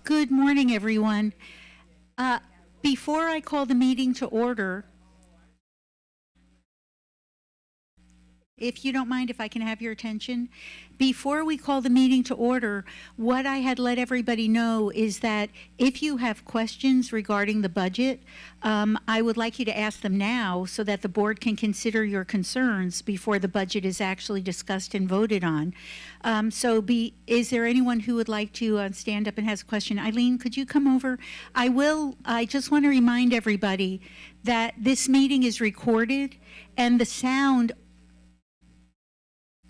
Good morning, everyone. Before I call the meeting to order, if you don't mind, if I can have your attention. Before we call the meeting to order, what I had let everybody know is that if you have questions regarding the budget, I would like you to ask them now so that the board can consider your concerns before the budget is actually discussed and voted on. Is there anyone who would like to stand up and has a question? Eileen, could you come over? I just want to remind everybody that this meeting is recorded and the sound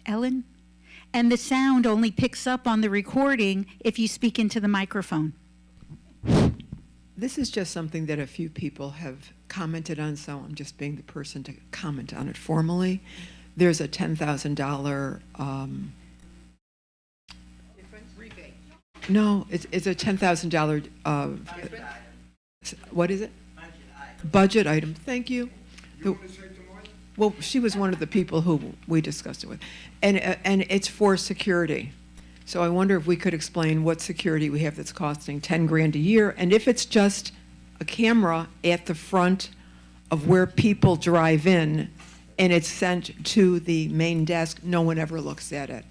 Ellen? And the sound only picks up on the recording if you speak into the microphone. This is just something that a few people have commented on, so I'm just being the person to comment on it formally. There's a $10,000 rebate. No, it's a $10,000 what is it? Budget item. Thank you. Well, she was one of the people who we discussed it with. And it's for security. So I wonder if we could explain what security we have that's costing 10 grand a year, and if it's just a camera at the front of where people drive in and it's sent to the main desk, no one ever looks at it.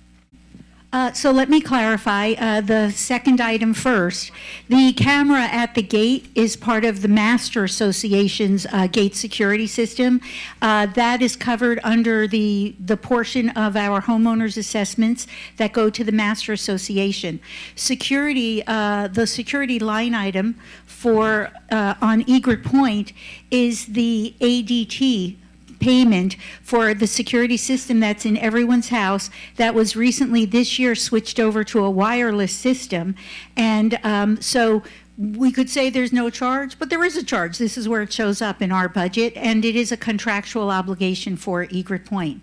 So let me clarify the second item first. The camera at the gate is part of the Master Association's gate security system. That is covered under the portion of our homeowners assessments that go to the Master Association. Security, the security line item for on Egret Point is the ADT payment for the security system that's in everyone's house that was recently this year switched over to a wireless system. And so we could say there's no charge, but there is a charge. This is where it shows up in our budget, and it is a contractual obligation for Egret Point.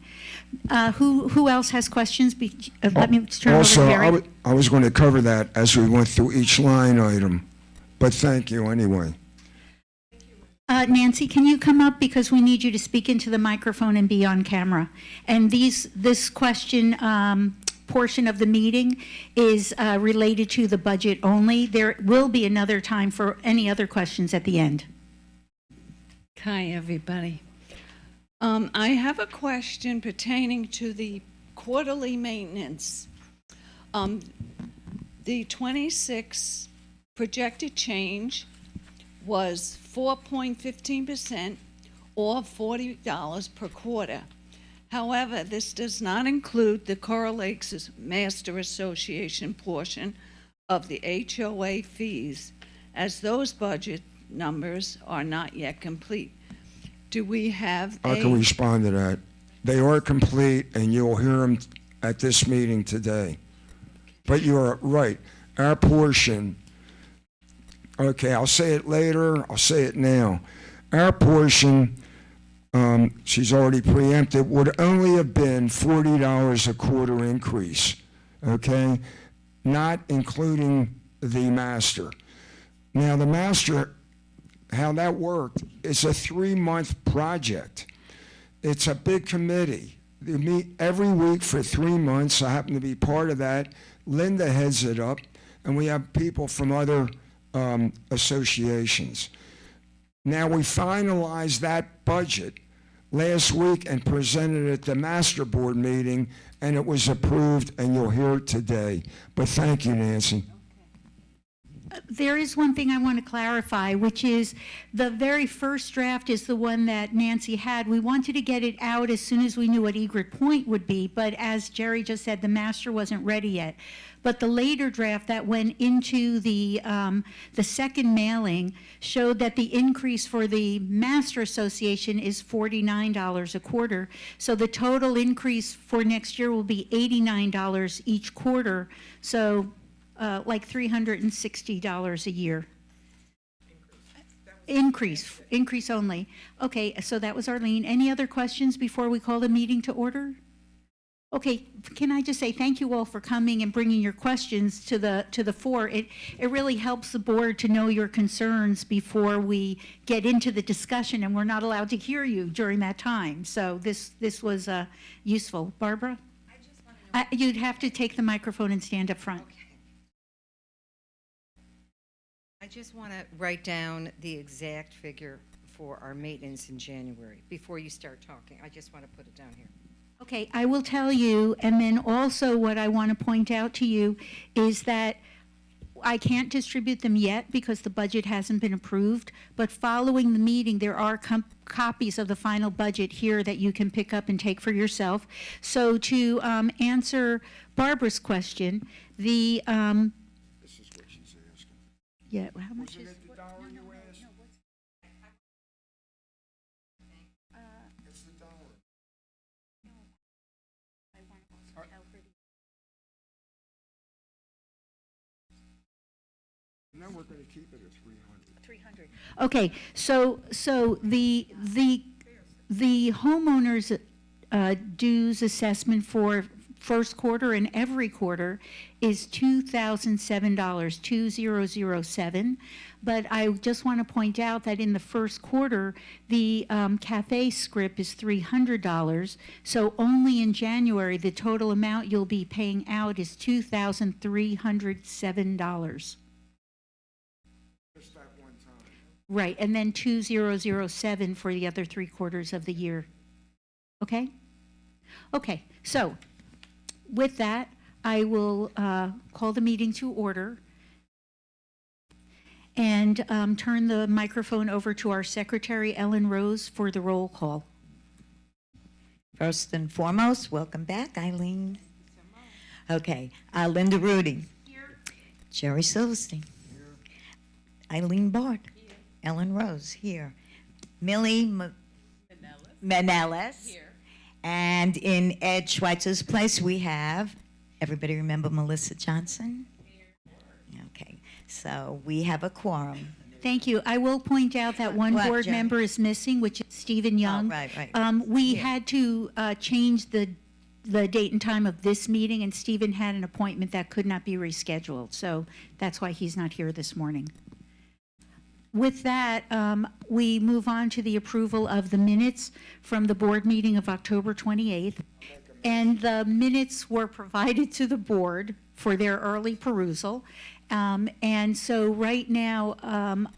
Who else has questions? Let me turn also, over to Harry. I was going to cover that as we went through each line item, but thank you anyway. Nancy, can you come up because we need you to speak into the microphone and be on camera? And this question portion of the meeting is related to the budget only. There will be another time for any other questions at the end. Hi, everybody. I have a question pertaining to the quarterly maintenance. The 26 projected change was 4.15% or $40 per quarter. However, this does not include the Coral Lakes Master Association portion of the HOA fees, as those budget numbers are not yet complete. Do we have I can respond to that. They are complete, and you'll hear them at this meeting today. But you're right. Our portion, okay, I'll say it later, I'll say it now. Our portion, she's already preempted, would only have been $40 a quarter increase, okay? Not including the master. Now, the master, how that worked, it's a 3-month project. It's a big committee. They meet every week for 3 months. I happen to be part of that. Linda heads it up, and we have people from other associations. Now, we finalized that budget last week and presented it at the Master Board meeting, and it was approved, and you'll hear it today. But thank you, Nancy. There is one thing I want to clarify, which is the very first draft is the one that Nancy had. We wanted to get it out as soon as we knew what Egret Point would be, but as Jerry just said, the master wasn't ready yet. But the later draft that went into the second mailing showed that the increase for the Master Association is $49 a quarter. So the total increase for next year will be $89 each quarter. So like $360 a year. Increase only. Okay, so that was Arlene. Any other questions before we call the meeting to order? Okay, can I just say thank you all for coming and bringing your questions to the fore. It really helps the board to know your concerns before we get into the discussion, and we're not allowed to hear you during that time. So this was useful. Barbara? I just want to know. You'd have to take the microphone and stand up front. Okay. I just want to write down the exact figure for our maintenance in January before you start talking. I just want to put it down here. Okay, I will tell you, and then also what I want to point out to you is that I can't distribute them yet because the budget hasn't been approved, but following the meeting, there are copies of the final budget here that you can pick up and take for yourself. So to answer Barbara's question, the, This is what she's asking. yeah, how much Wasn't is? it the dollar you asked? It's the dollar. And then we're going to keep it at 300. Okay, so the homeowners dues assessment for first quarter and every quarter is $2,007, 2007. But I just want to point out that in the first quarter, the cafe script is $300. So only in January, the total amount you'll be paying out is $2,307. Just that one time. Right, and then 2007 for the other 3 quarters of the year. Okay? Okay, so with that, I will call the meeting to order and turn the microphone over to our secretary, Ellen Rose, for the roll call. First and foremost, welcome back, Eileen. Okay, Linda Rudy. Here. Jerry Silverstein. Here. Eileen Bard. Here. Ellen Rose, here. Millie Manellis. Here. And in Ed Schweitzer's place, we have, everybody remember Melissa Johnson? Here. Okay, so we have a quorum. Thank you. I will point out that one What, board Jen? member is missing, which is Stephen Young. Oh, right. We Yeah. had to change the date and time of this meeting, and Stephen had an appointment that could not be rescheduled, so that's why he's not here this morning. With that, we move on to the approval of the minutes from the board meeting of October 28th. And the minutes were provided to the board for their early perusal. And so right now,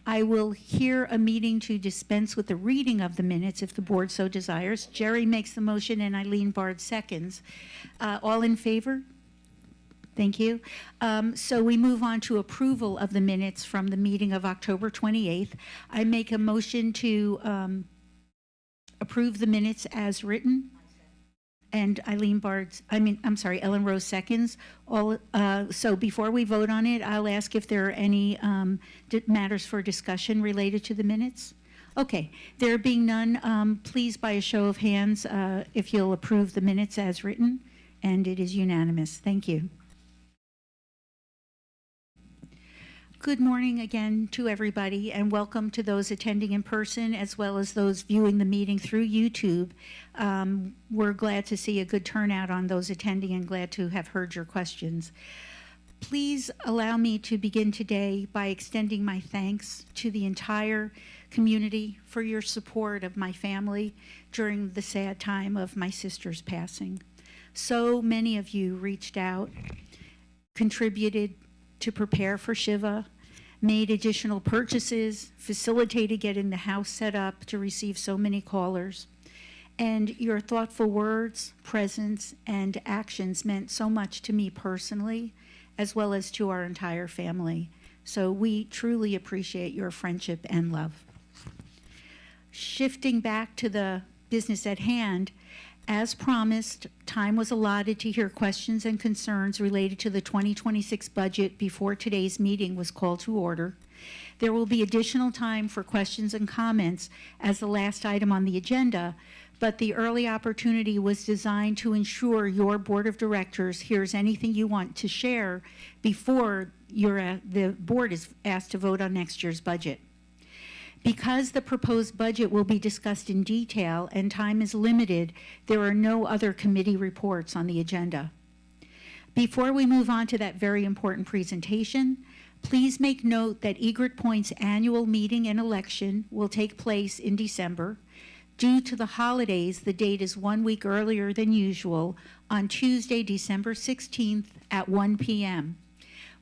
I will hear a meeting to dispense with the reading of the minutes if the board so desires. Jerry makes the motion and Eileen Bard seconds. All in favor? Thank you. So we move on to approval of the minutes from the meeting of October 28th. I make a motion to approve the minutes as written. And Ellen Rose seconds. So before we vote on it, I'll ask if there are any matters for discussion related to the minutes. Okay, there being none, please by a show of hands if you'll approve the minutes as written, and it is unanimous. Thank you. Good morning again to everybody, and welcome to those attending in person as well as those viewing the meeting through YouTube. We're glad to see a good turnout on those attending and glad to have heard your questions. Please allow me to begin today by extending my thanks to the entire community for your support of my family during the sad time of my sister's passing. So many of you reached out, contributed to prepare for Shiva, made additional purchases, facilitated getting the house set up to receive so many callers. And your thoughtful words, presence, and actions meant so much to me personally, as well as to our entire family. So we truly appreciate your friendship and love. Shifting back to the business at hand, as promised, time was allotted to hear questions and concerns related to the 2026 budget before today's meeting was called to order. There will be additional time for questions and comments as the last item on the agenda, but the early opportunity was designed to ensure your board of directors hears anything you want to share before the board is asked to vote on next year's budget. Because the proposed budget will be discussed in detail and time is limited, there are no other committee reports on the agenda. Before we move on to that very important presentation, please make note that Egret Point's annual meeting and election will take place in December. Due to the holidays, the date is 1 week earlier than usual on Tuesday, December 16th at 1 p.m.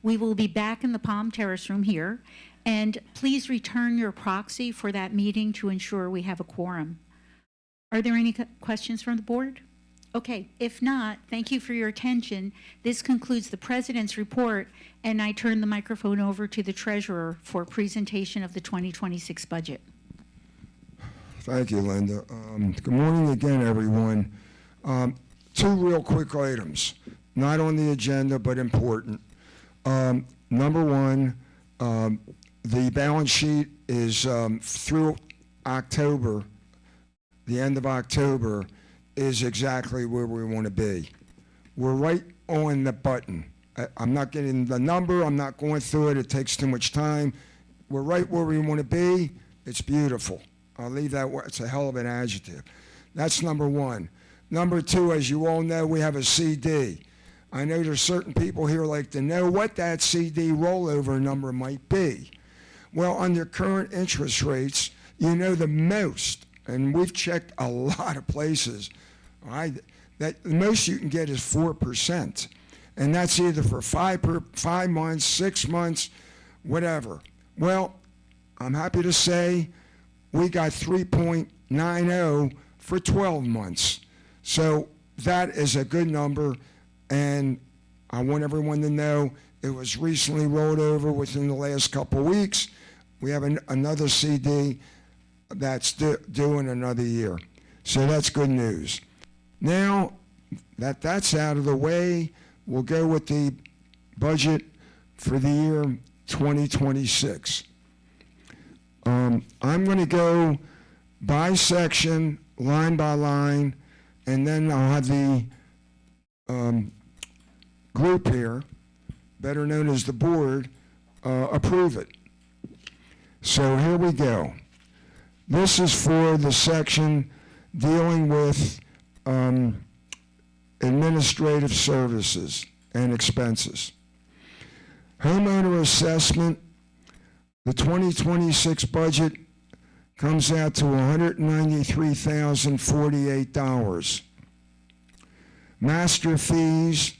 We will be back in the Palm Terrace room here, And please return your proxy for that meeting to ensure we have a quorum. Are there any questions from the board? Okay, if not, thank you for your attention. This concludes the president's report, and I turn the microphone over to the treasurer for presentation of the 2026 budget. Thank you, Linda. Good morning again, everyone. Two real quick items, not on the agenda, but important. Number one, the balance sheet is through October, the end of October, is exactly where we want to be. We're right on the button. I'm not getting the number. I'm not going through it. It takes too much time. We're right where we want to be. It's beautiful. I'll leave that where it's a hell of an adjective. That's number one. Number two, as you all know, we have a CD. I know there's certain people here like to know what that CD rollover number might be. Well, under current interest rates, you know the most, and we've checked a lot of places, all right, that the most you can get is 4%. And that's either for 5 months, 6 months, whatever. Well, I'm happy to say we got 3.90 for 12 months. So that is a good number, and I want everyone to know it was recently rolled over within the last couple weeks. We have another CD that's due in another year. So that's good news. Now that that's out of the way, we'll go with the budget for the year 2026. I'm going to go by section, line by line, and then I'll have the group here, better known as the board, approve it. So here we go. This is for the section dealing with administrative services and expenses. Homeowner assessment, the 2026 budget comes out to $193,048. Master fees,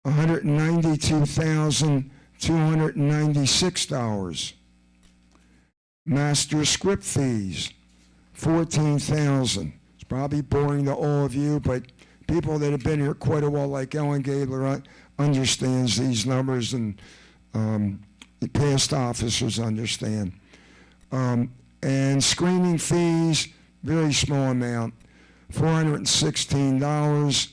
$192,296. Master script fees, $14,000. It's probably boring to all of you, but people that have been here quite a while, like Ellen Gabler, understands these numbers, and the past officers understand. And screening fees, very small amount, $416.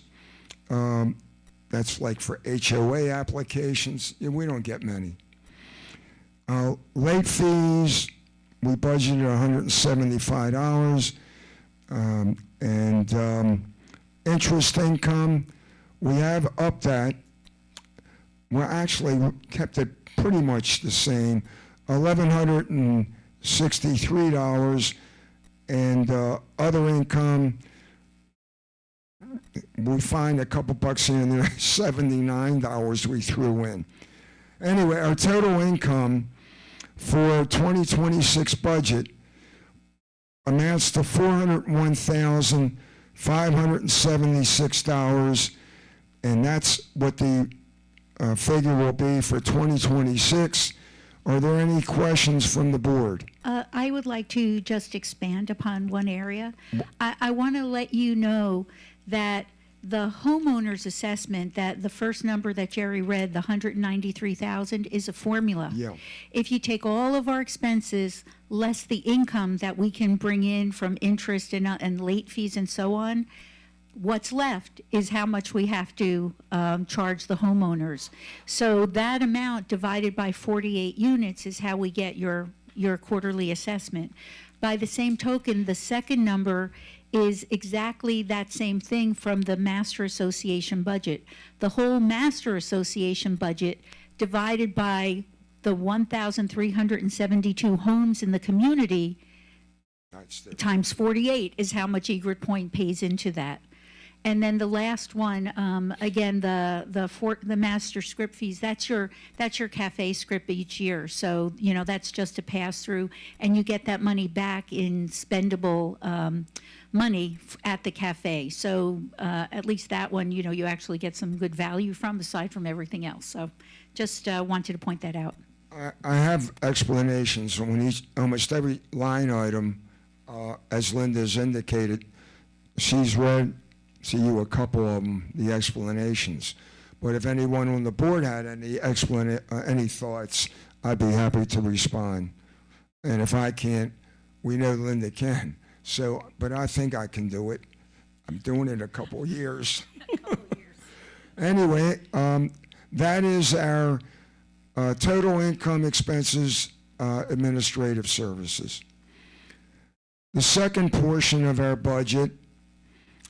That's like for HOA applications. Yeah, we don't get many. Late fees, we budgeted $175. And interest income, we have upped that. Well, actually, kept it pretty much the same, $1,163, and other income, we find a couple bucks here and there, $79 we threw in. Anyway, our total income for 2026 budget amounts to $401,576, and that's what the figure will be for 2026. Are there any questions from the board? I would like to just expand upon one area. I want to let you know that the homeowner's assessment, that the first number that Jerry read, the 193,000, is a formula. Yeah. If you take all of our expenses less the income that we can bring in from interest and late fees and so on, what's left is how much we have to charge the homeowners. So that amount divided by 48 units is how we get your quarterly assessment. By the same token, the second number is exactly that same thing from the Master Association budget. The whole Master Association budget divided by the 1,372 homes in the community times 48 is how much Egret Point pays into that. And then the last one, again, the master script fees, that's your cafe script each year. So, you know, that's just a pass through, and you get that money back in spendable money at the cafe. So at least that one, you know, you actually get some good value from, aside from everything else. So just wanted to point that out. I have explanations on almost every line item, as Linda's indicated. She's read to you a couple of them, the explanations. But if anyone on the board had any thoughts, I'd be happy to respond. And if I can't, we know Linda can. So, but I think I can do it. I'm doing it a couple of years. Anyway, that is our total income expenses, administrative services. The second portion of our budget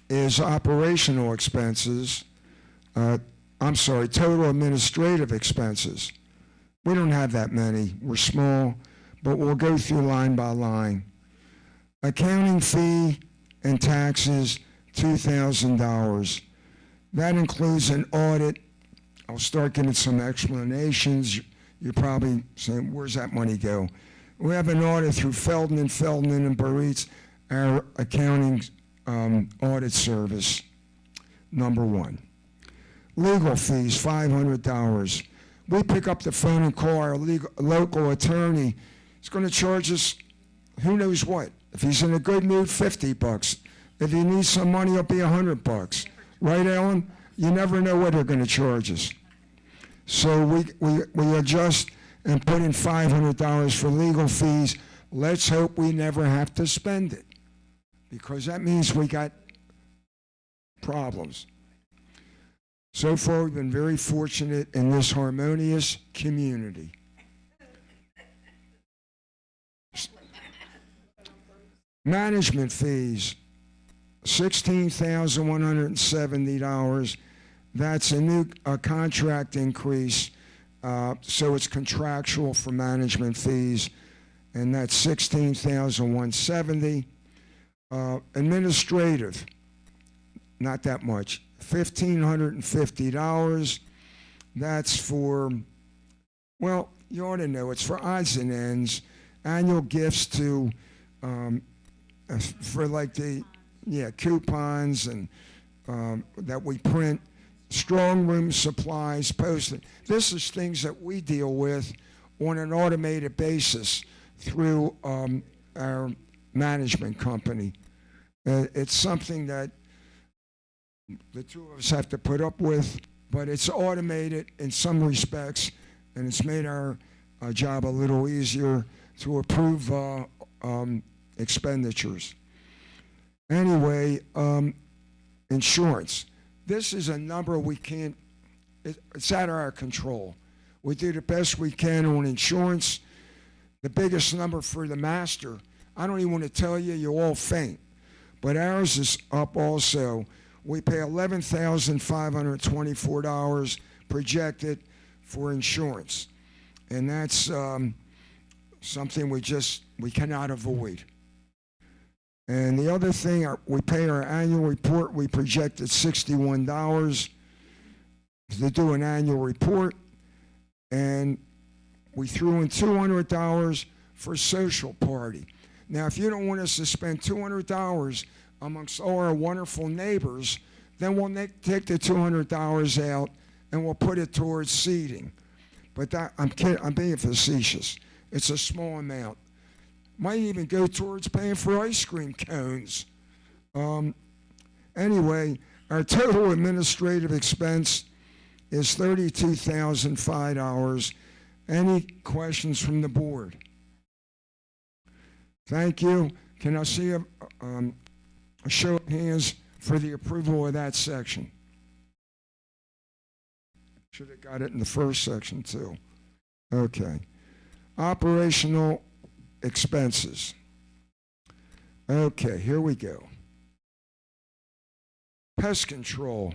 is operational expenses. Total administrative expenses. We don't have that many. We're small, but we'll go through line by line. Accounting fee and taxes, $2,000. That includes an audit. I'll start giving some explanations. You're probably saying, where's that money go? We have an audit through Feldman and Baritz, our accounting audit service, number one. Legal fees, $500. We pick up the phone and call our local attorney. He's going to charge us who knows what. If he's in a good mood, $50. If he needs some money, it'll be $100. Right, Ellen? You never know what they're going to charge us. So we adjust and put in $500 for legal fees. Let's hope we never have to spend it, because that means we got problems. So far, we've been very fortunate in this harmonious community. Management fees, $16,170. That's a new contract increase, so it's contractual for management fees, and that's $16,170. Administrative, not that much, $1,550. That's for, well, you ought to know, it's for odds and ends, annual gifts to, for like the, coupons and that we print, strong room supplies, posted. This is things that we deal with on an automated basis through our management company. It's something that the two of us have to put up with, but it's automated in some respects, and it's made our job a little easier to approve expenditures. Anyway, insurance. This is a number we can't, it's out of our control. We do the best we can on insurance. The biggest number for the master, I don't even want to tell you, you all faint. But ours is up also. We pay $11,524 projected for insurance. And that's something we cannot avoid. And the other thing, we pay our annual report. We projected $61 to do an annual report. And we threw in $200 for social party. Now, if you don't want us to spend $200 amongst all our wonderful neighbors, then we'll take the $200 out and we'll put it towards seating. But that, I'm kidding, I'm being facetious. It's a small amount. Might even go towards paying for ice cream cones. Anyway, our total administrative expense is $32,005. Any questions from the board? Thank you. Can I see a show of hands for the approval of that section? Should have got it in the first section too. Okay. Operational expenses. Okay, here we go. Pest control.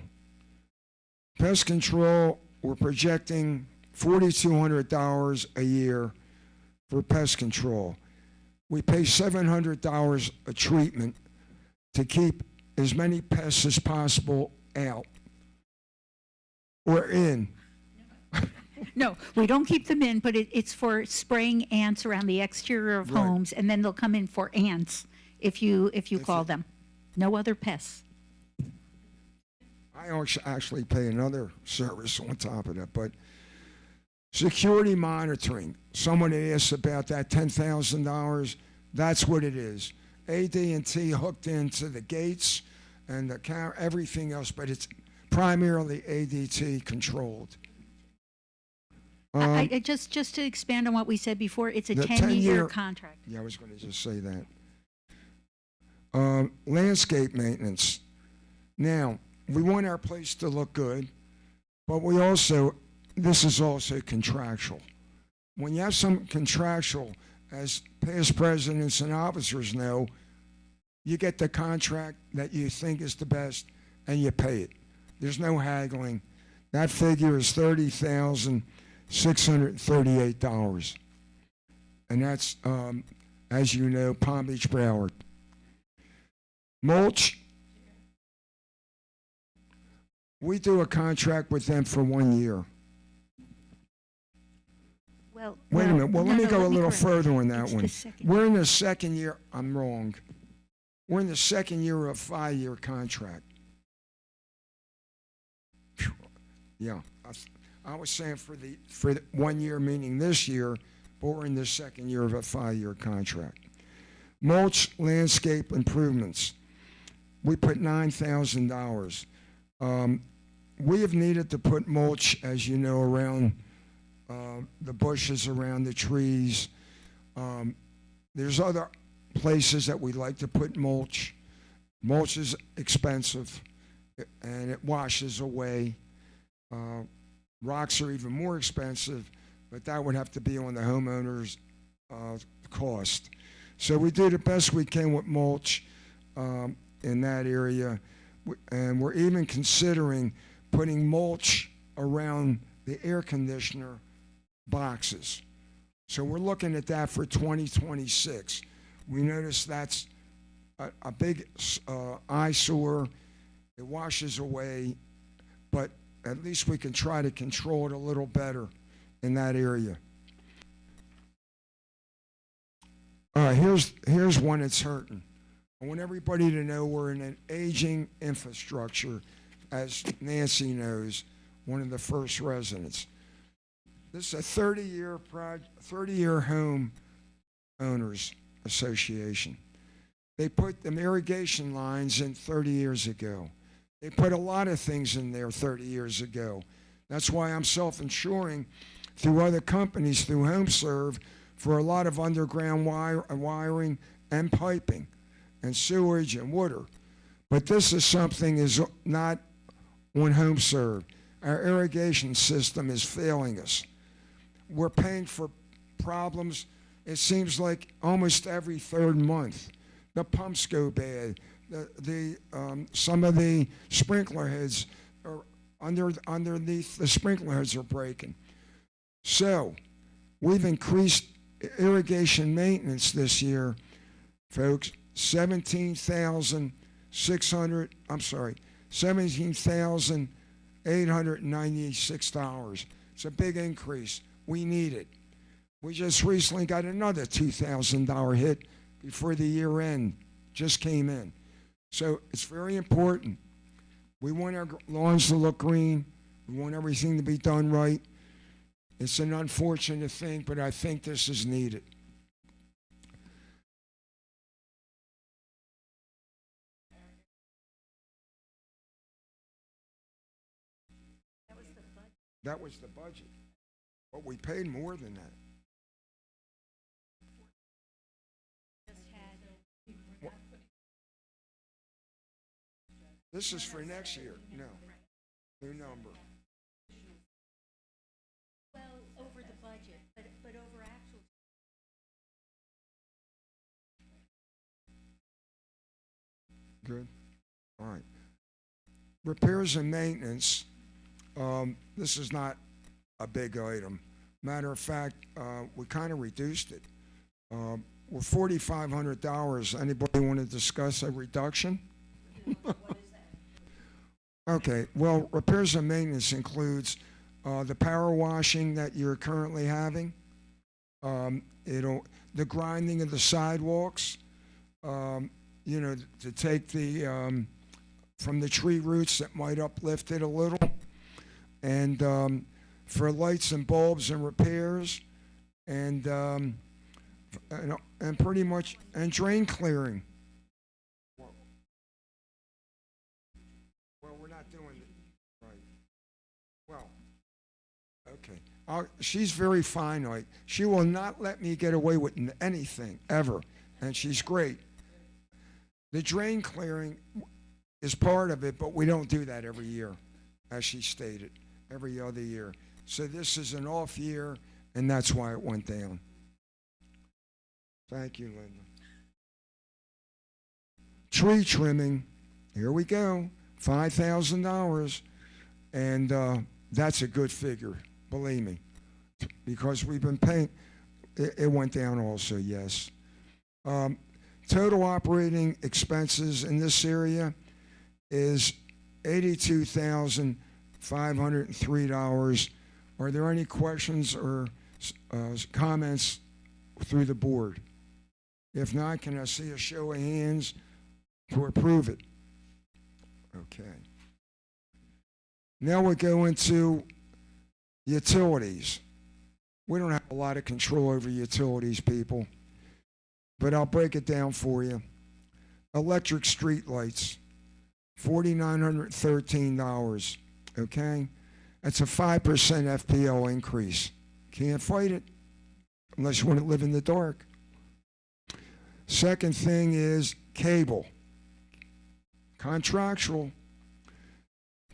Pest control, we're projecting $4,200 a year for pest control. We pay $700 a treatment to keep as many pests as possible out or in. No, we don't keep them in, but it's for spraying ants around the exterior of Right. homes, and then they'll come in for ants if you call them. No other pests. I actually pay another service on top of that, but Security monitoring. Someone had asked about that $10,000. That's what it is. AD&T hooked into the gates and the camera, everything else, but it's primarily ADT controlled. Just to expand on what we said before, it's a The 10-year 10-year contract. Yeah, I was going to just say that. Landscape maintenance. Now, we want our place to look good, but this is also contractual. When you have some contractual, as past presidents and officers know, you get the contract that you think is the best and you pay it. There's no haggling. That figure is $30,638. And that's, as you know, Palm Beach, Broward. Mulch, we do a contract with them for 1 year. Wait a minute. Well, let me go a little further on that one. We're in the second year. I'm wrong. We're in the second year of a 5-year contract. Phew. Yeah, I was saying for the 1 year, meaning this year, but we're in the second year of a 5-year contract. Mulch landscape improvements. We put $9,000. We have needed to put mulch, as you know, around the bushes, around the trees. There's other places that we like to put mulch. Mulch is expensive, and it washes away. Rocks are even more expensive, but that would have to be on the homeowner's cost. So we do the best we can with mulch in that area, and we're even considering putting mulch around the air conditioner boxes. So we're looking at that for 2026. We notice that's a big eyesore. It washes away, but at least we can try to control it a little better in that area. All right, here's one that's hurting. I want everybody to know we're in an aging infrastructure, as Nancy knows, one of the first residents. This is a 30-year home owners association. They put them irrigation lines in 30 years ago. They put a lot of things in there 30 years ago. That's why I'm self-insuring through other companies, through HomeServe, for a lot of underground wiring and piping and sewage and water. But this is something is not on HomeServe. Our irrigation system is failing us. We're paying for problems, it seems like almost every third month. The pumps go bad. Some of the sprinkler heads are underneath the sprinkler heads are breaking. So we've increased irrigation maintenance this year, folks, $17,896. It's a big increase. We need it. We just recently got another $2,000 hit before the year end, just came in. So it's very important. We want our lawns to look green. We want everything to be done right. It's an unfortunate thing, but I think this is needed. That was the budget. But we paid more than that. This is for next year. No. New number. Well, over the budget, but over actual. Good. All right. Repairs and maintenance. This is not a big item. Matter of fact, we kind of reduced it. We're $4,500. Anybody want to discuss a reduction? Okay, well, repairs and maintenance includes the power washing that you're currently having, the grinding of the sidewalks, to take the, from the tree roots that might uplift it a little, and for lights and bulbs and repairs, and pretty much, and drain clearing. Well, we're not doing it, right. Well, okay. She's very finite. She will not let me get away with anything, ever, and she's great. The drain clearing is part of it, but we don't do that every year, as she stated, every other year. So this is an off year, and that's why it went down. Thank you, Linda. Tree trimming, here we go, $5,000, and that's a good figure, believe me, because we've been paying. It went down also, yes. Total operating expenses in this area is $82,503. Are there any questions or comments through the board? If not, can I see a show of hands to approve it? Okay. Now we go into utilities. We don't have a lot of control over utilities, people, but I'll break it down for you. Electric street lights, $4,913, okay? That's a 5% FPL increase. Can't fight it unless you want to live in the dark. Second thing is cable. Contractual.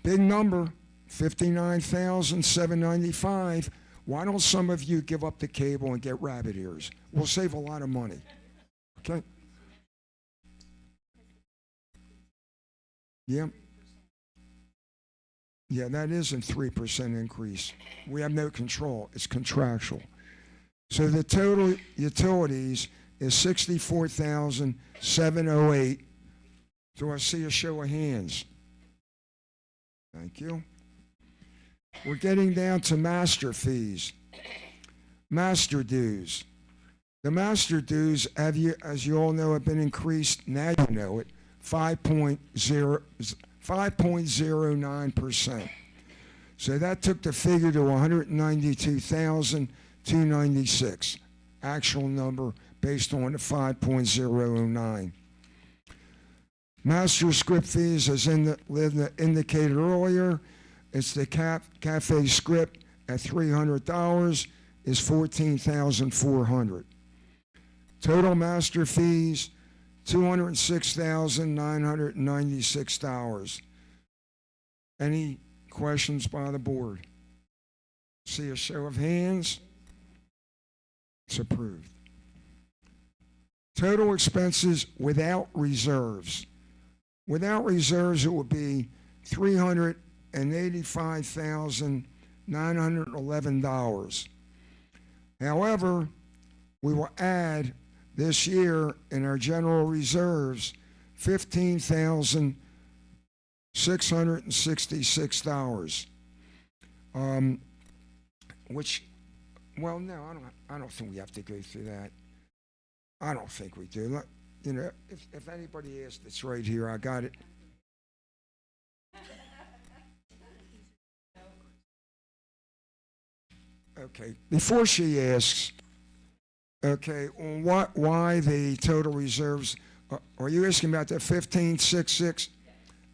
Big number, $59,795. Why don't some of you give up the cable and get rabbit ears? We'll save a lot of money. Okay? Yeah. Yeah, that is a 3% increase. We have no control. It's contractual. So the total utilities is $64,708. Do I see a show of hands? Thank you. We're getting down to master fees. Master dues. The master dues, as you all know, have been increased, now you know it, 5.09%. So that took the figure to $192,296. Actual number based on the 5.009. Master script fees, as Linda indicated earlier, it's the cafe script at $300 is $14,400. Total master fees, $206,996. Any questions by the board? See a show of hands? It's approved. Total expenses without reserves. Without reserves, it would be $385,911. However, we will add this year in our general reserves $15,666, which, well, no, I don't think we have to go through that. I don't think we do. You know, if anybody asked, it's right here. I got it. Okay, before she asks, okay, why the total reserves, are you asking about the 1566?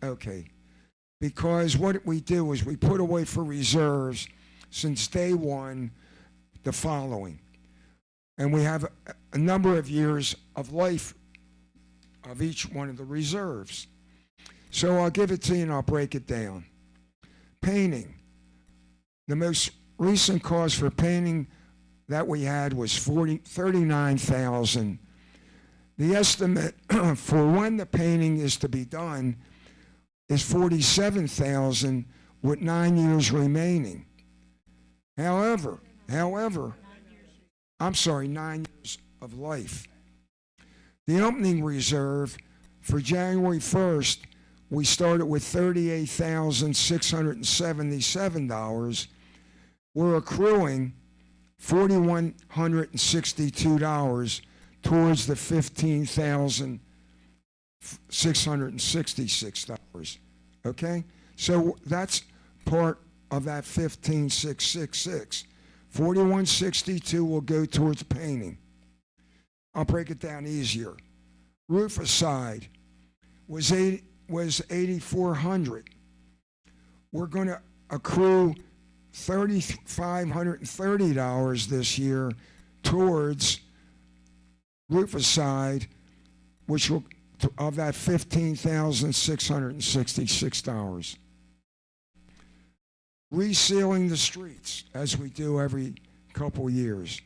Okay, because what we do is we put away for reserves since day one the following. And we have a number of years of life of each one of the reserves. So I'll give it to you and I'll break it down. Painting. The most recent cost for painting that we had was $39,000. The estimate for when the painting is to be done is $47,000 with 9 years remaining. However, I'm sorry, 9 years of life. The opening reserve for January 1st, we started with $38,677. We're accruing $4,162 towards the $15,666. Okay? So that's part of that 15,666. 4162 will go towards painting. I'll break it down easier. Roof aside was 8,400. We're going to accrue $3,530 this year towards roof aside, which will of that $15,666. Resealing the streets, as we do every couple years.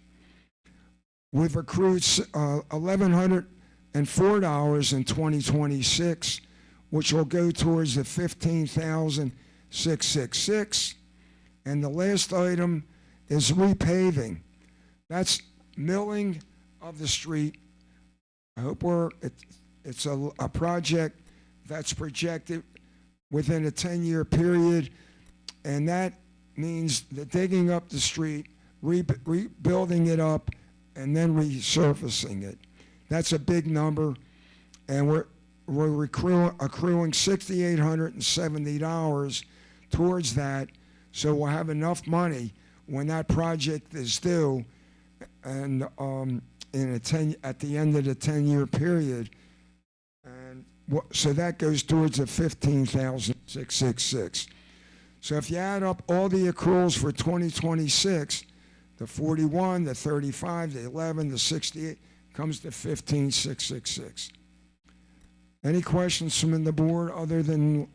We've accrued $1,104 in 2026, which will go towards the $15,666. And the last item is repaving. That's milling of the street. I hope it's a project that's projected within a 10-year period, and that means the digging up the street, rebuilding it up, and then resurfacing it. That's a big number, and we're accruing $6,870 towards that, so we'll have enough money when that project is due, and at the end of the 10-year period. And so that goes towards the $15,666. So if you add up all the accruals for 2026, the 41, the 35, the 11, the 68, comes to 15,666. Any questions from the board other than,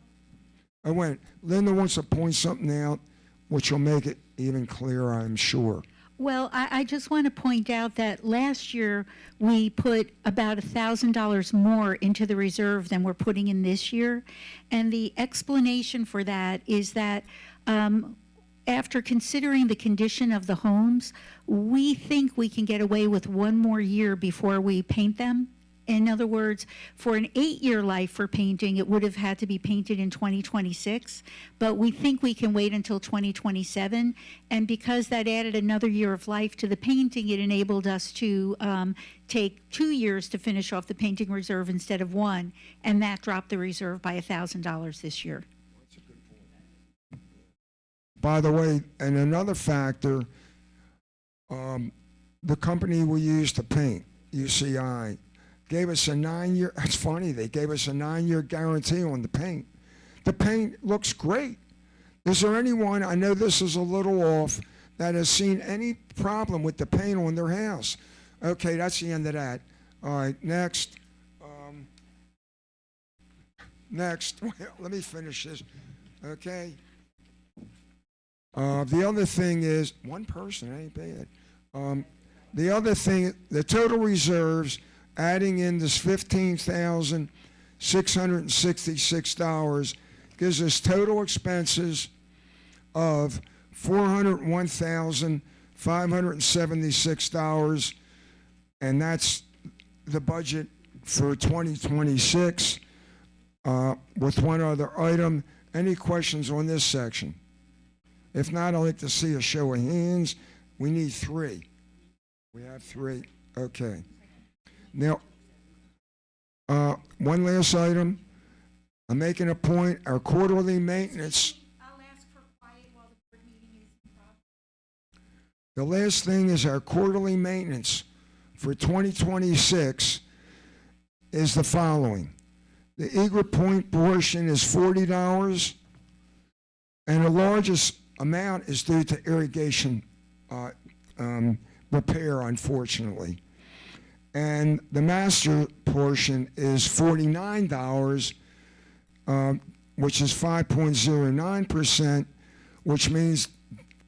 Linda wants to point something out, which will make it even clearer, I'm sure. Well, I just want to point out that last year we put about $1,000 more into the reserve than we're putting in this year. And the explanation for that is that after considering the condition of the homes, we think we can get away with one more year before we paint them. In other words, for an 8-year life for painting, it would have had to be painted in 2026, but we think we can wait until 2027. And because that added another year of life to the painting, it enabled us to take 2 years to finish off the painting reserve instead of 1, and that dropped the reserve by $1,000 this year. By the way, and another factor, the company we use to paint, UCI, gave us a 9-year, that's funny, they gave us a 9-year guarantee on the paint. The paint looks great. Is there anyone, I know this is a little off, that has seen any problem with the paint on their house? Okay, that's the end of that. All right, next. Next, let me finish this, okay? The other thing is, one person, ain't bad. The other thing, the total reserves, adding in this $15,666 gives us total expenses of $401,576, and that's the budget for 2026, with one other item. Any questions on this section? If not, I'd like to see a show of hands. We need 3. We have 3. Okay. Now, one last item. I'm making a point. Our quarterly maintenance. I'll ask for quiet while the board meeting is in progress. The last thing is our quarterly maintenance for 2026 is the following. The Eagle Point portion is $40, and the largest amount is due to irrigation repair, unfortunately. And the master portion is $49, which is 5.09%, which means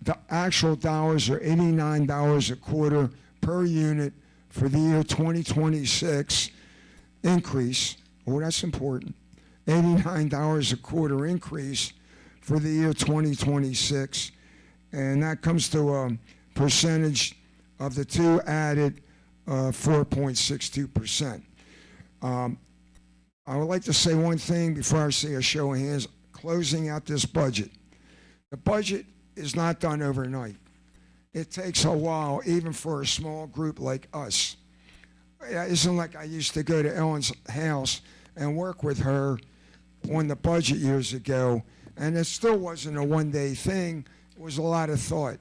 the actual dollars are $89 a quarter per unit for the year 2026 increase. Oh, that's important. $89 a quarter increase for the year 2026. And that comes to a percentage of the two added 4.62%. I would like to say one thing before I see a show of hands, closing out this budget. The budget is not done overnight. It takes a while, even for a small group like us. It isn't like I used to go to Ellen's house and work with her on the budget years ago, And it still wasn't a one-day thing. It was a lot of thought.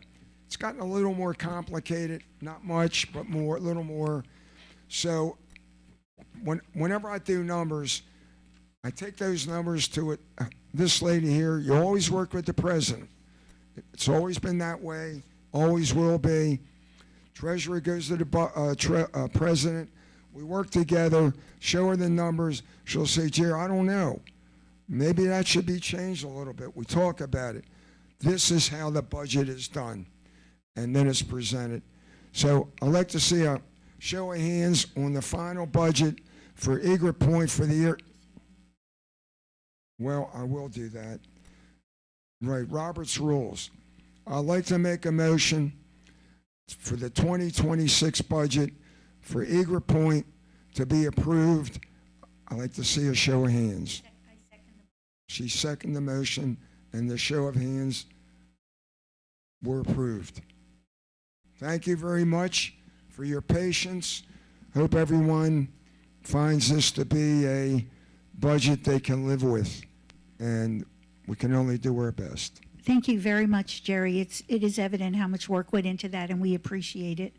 It's gotten a little more complicated, not much, but more, a little more. So whenever I do numbers, I take those numbers to it. This lady here, you always work with the president. It's always been that way, always will be. Treasurer goes to the president. We work together, show her the numbers. She'll say, Jerry, I don't know. Maybe that should be changed a little bit. We talk about it. This is how the budget is done. And then it's presented. So I'd like to see a show of hands on the final budget for Egret Point for the year. Well, I will do that. Right, Robert's rules. I'd like to make a motion for the 2026 budget for Egret Point to be approved. I'd like to see a show of hands. She seconded the motion, and the show of hands were approved. Thank you very much for your patience. Hope everyone finds this to be a budget they can live with, and we can only do our best. Thank you very much, Jerry. It is evident how much work went into that, and we appreciate it.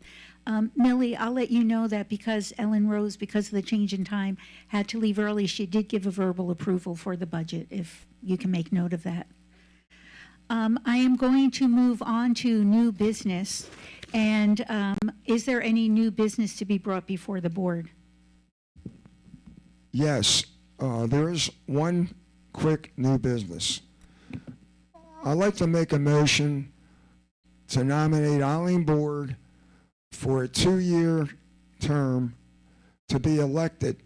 Millie, I'll let you know that because Ellen Rose, because of the change in time, had to leave early, she did give a verbal approval for the budget, if you can make note of that. I am going to move on to new business, and is there any new business to be brought before the board? Yes, there is one quick new business. I'd like to make a motion to nominate Eileen Board for a 2-year term to be elected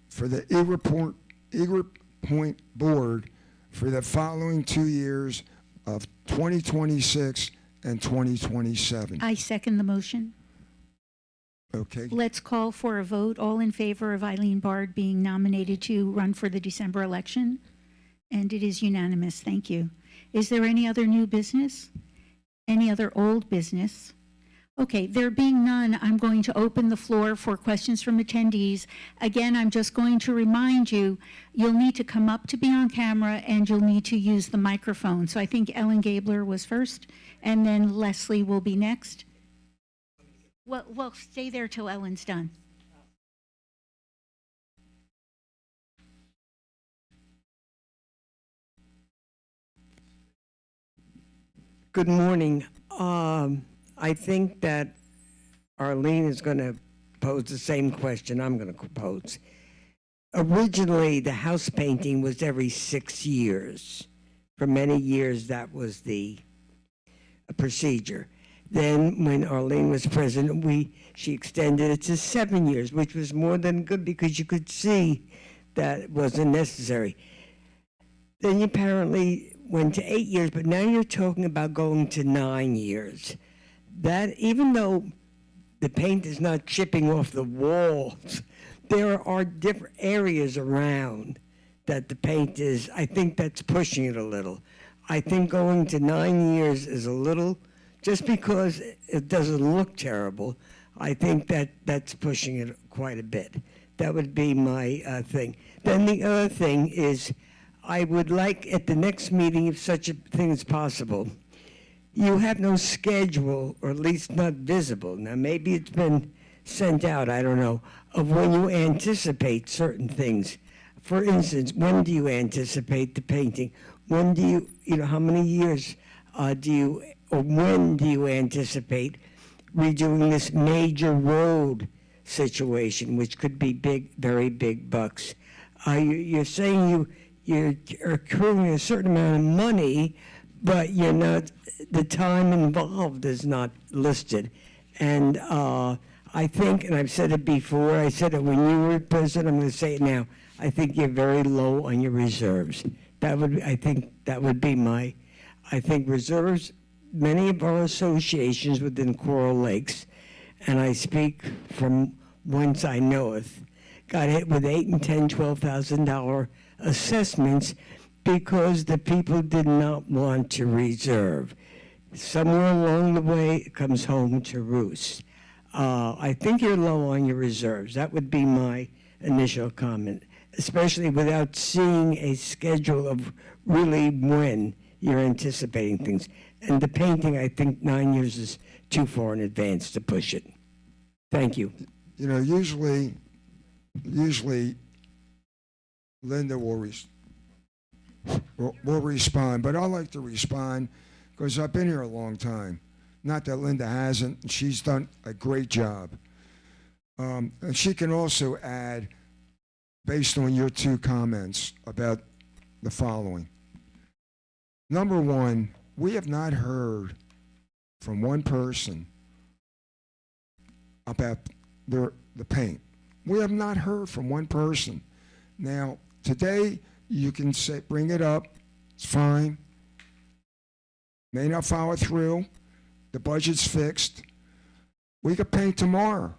for the Egret Point Board for the following 2 years of 2026 and 2027. I second the motion. Okay. Let's call for a vote. All in favor of Eileen Bard being nominated to run for the December election? And it is unanimous. Thank you. Is there any other new business? Any other old business? Okay, there being none, I'm going to open the floor for questions from attendees. Again, I'm just going to remind you, you'll need to come up to be on camera and you'll need to use the microphone. So I think Ellen Gabler was first, and then Leslie will be next. Well, stay there till Ellen's done. Good morning. I think that Arlene is going to pose the same question I'm going to pose. Originally, the house painting was every 6 years. For many years, that was the procedure. Then, when Arlene was president, she extended it to 7 years, which was more than good because you could see that it wasn't necessary. Then you apparently went to 8 years, but now you're talking about going to 9 years. That, even though the paint is not chipping off the walls, there are different areas around that the paint is, I think that's pushing it a little. I think going to 9 years is a little, just because it doesn't look terrible, I think that's pushing it quite a bit. That would be my thing. Then the other thing is, I would like at the next meeting, if such a thing is possible, you have no schedule, or at least not visible. Now, maybe it's been sent out, I don't know, of when you anticipate certain things. For instance, when do you anticipate the painting? When do you how many years when do you anticipate redoing this major road situation, which could be big, very big bucks? You're saying you're accruing a certain amount of money, but you're not, the time involved is not listed. And I think, and I've said it before, I said it when you were president, I'm going to say it now, I think you're very low on your reserves. I think that would be I think reserves, many of our associations within Coral Lakes, and I speak from whence I knoweth, got hit with $8,000 and $10,000, $12,000 assessments because the people did not want to reserve. Somewhere along the way, it comes home to roost. I think you're low on your reserves. That would be my initial comment. especially without seeing a schedule of really when you're anticipating things. And the painting, I think 9 years is too far in advance to push it. Thank you. You know, usually Linda will respond, but I like to respond because I've been here a long time. Not that Linda hasn't, and she's done a great job. And she can also add, based on your two comments, about the following. Number one, we have not heard from one person about the paint. We have not heard from one person. Now, today, you can say, bring it up, it's fine. May not follow through, the budget's fixed. We could paint tomorrow.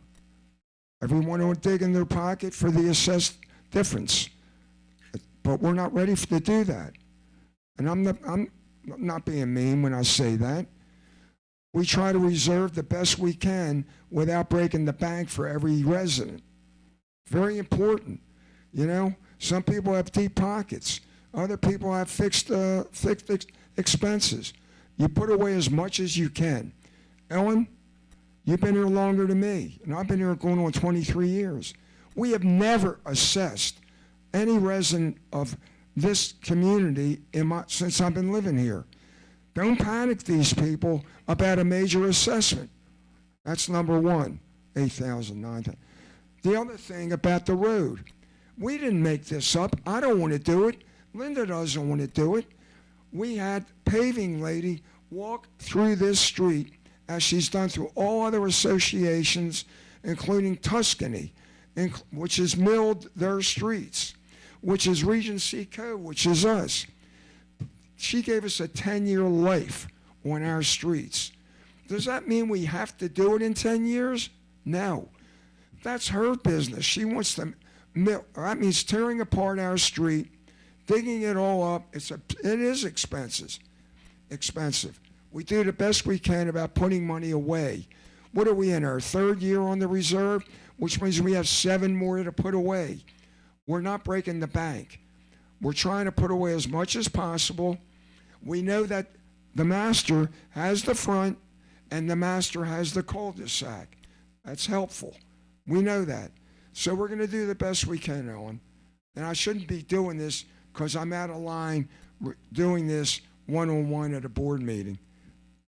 Everyone will dig in their pocket for the assessed difference. But we're not ready to do that. And I'm not being mean when I say that. We try to reserve the best we can without breaking the bank for every resident. Very important. You know, some people have deep pockets. Other people have fixed expenses. You put away as much as you can. Ellen, you've been here longer than me, and I've been here going on 23 years. We have never assessed any resident of this community since I've been living here. Don't panic these people about a major assessment. That's number one, 8,000, 9,000. The other thing about the road, we didn't make this up. I don't want to do it. Linda doesn't want to do it. We had paving lady walk through this street as she's done through all other associations, including Tuscany, which has milled their streets, which is Regency Co., which is us. She gave us a 10-year life on our streets. Does that mean we have to do it in 10 years? No. That's her business. She wants to mill. That means tearing apart our street, digging it all up. It is expensive. We do the best we can about putting money away. What are we in, our third year on the reserve? Which means we have 7 more to put away. We're not breaking the bank. We're trying to put away as much as possible. We know that the master has the front and the master has the cul-de-sac. That's helpful. We know that. So we're going to do the best we can, Ellen. And I shouldn't be doing this because I'm out of line doing this one-on-one at a board meeting.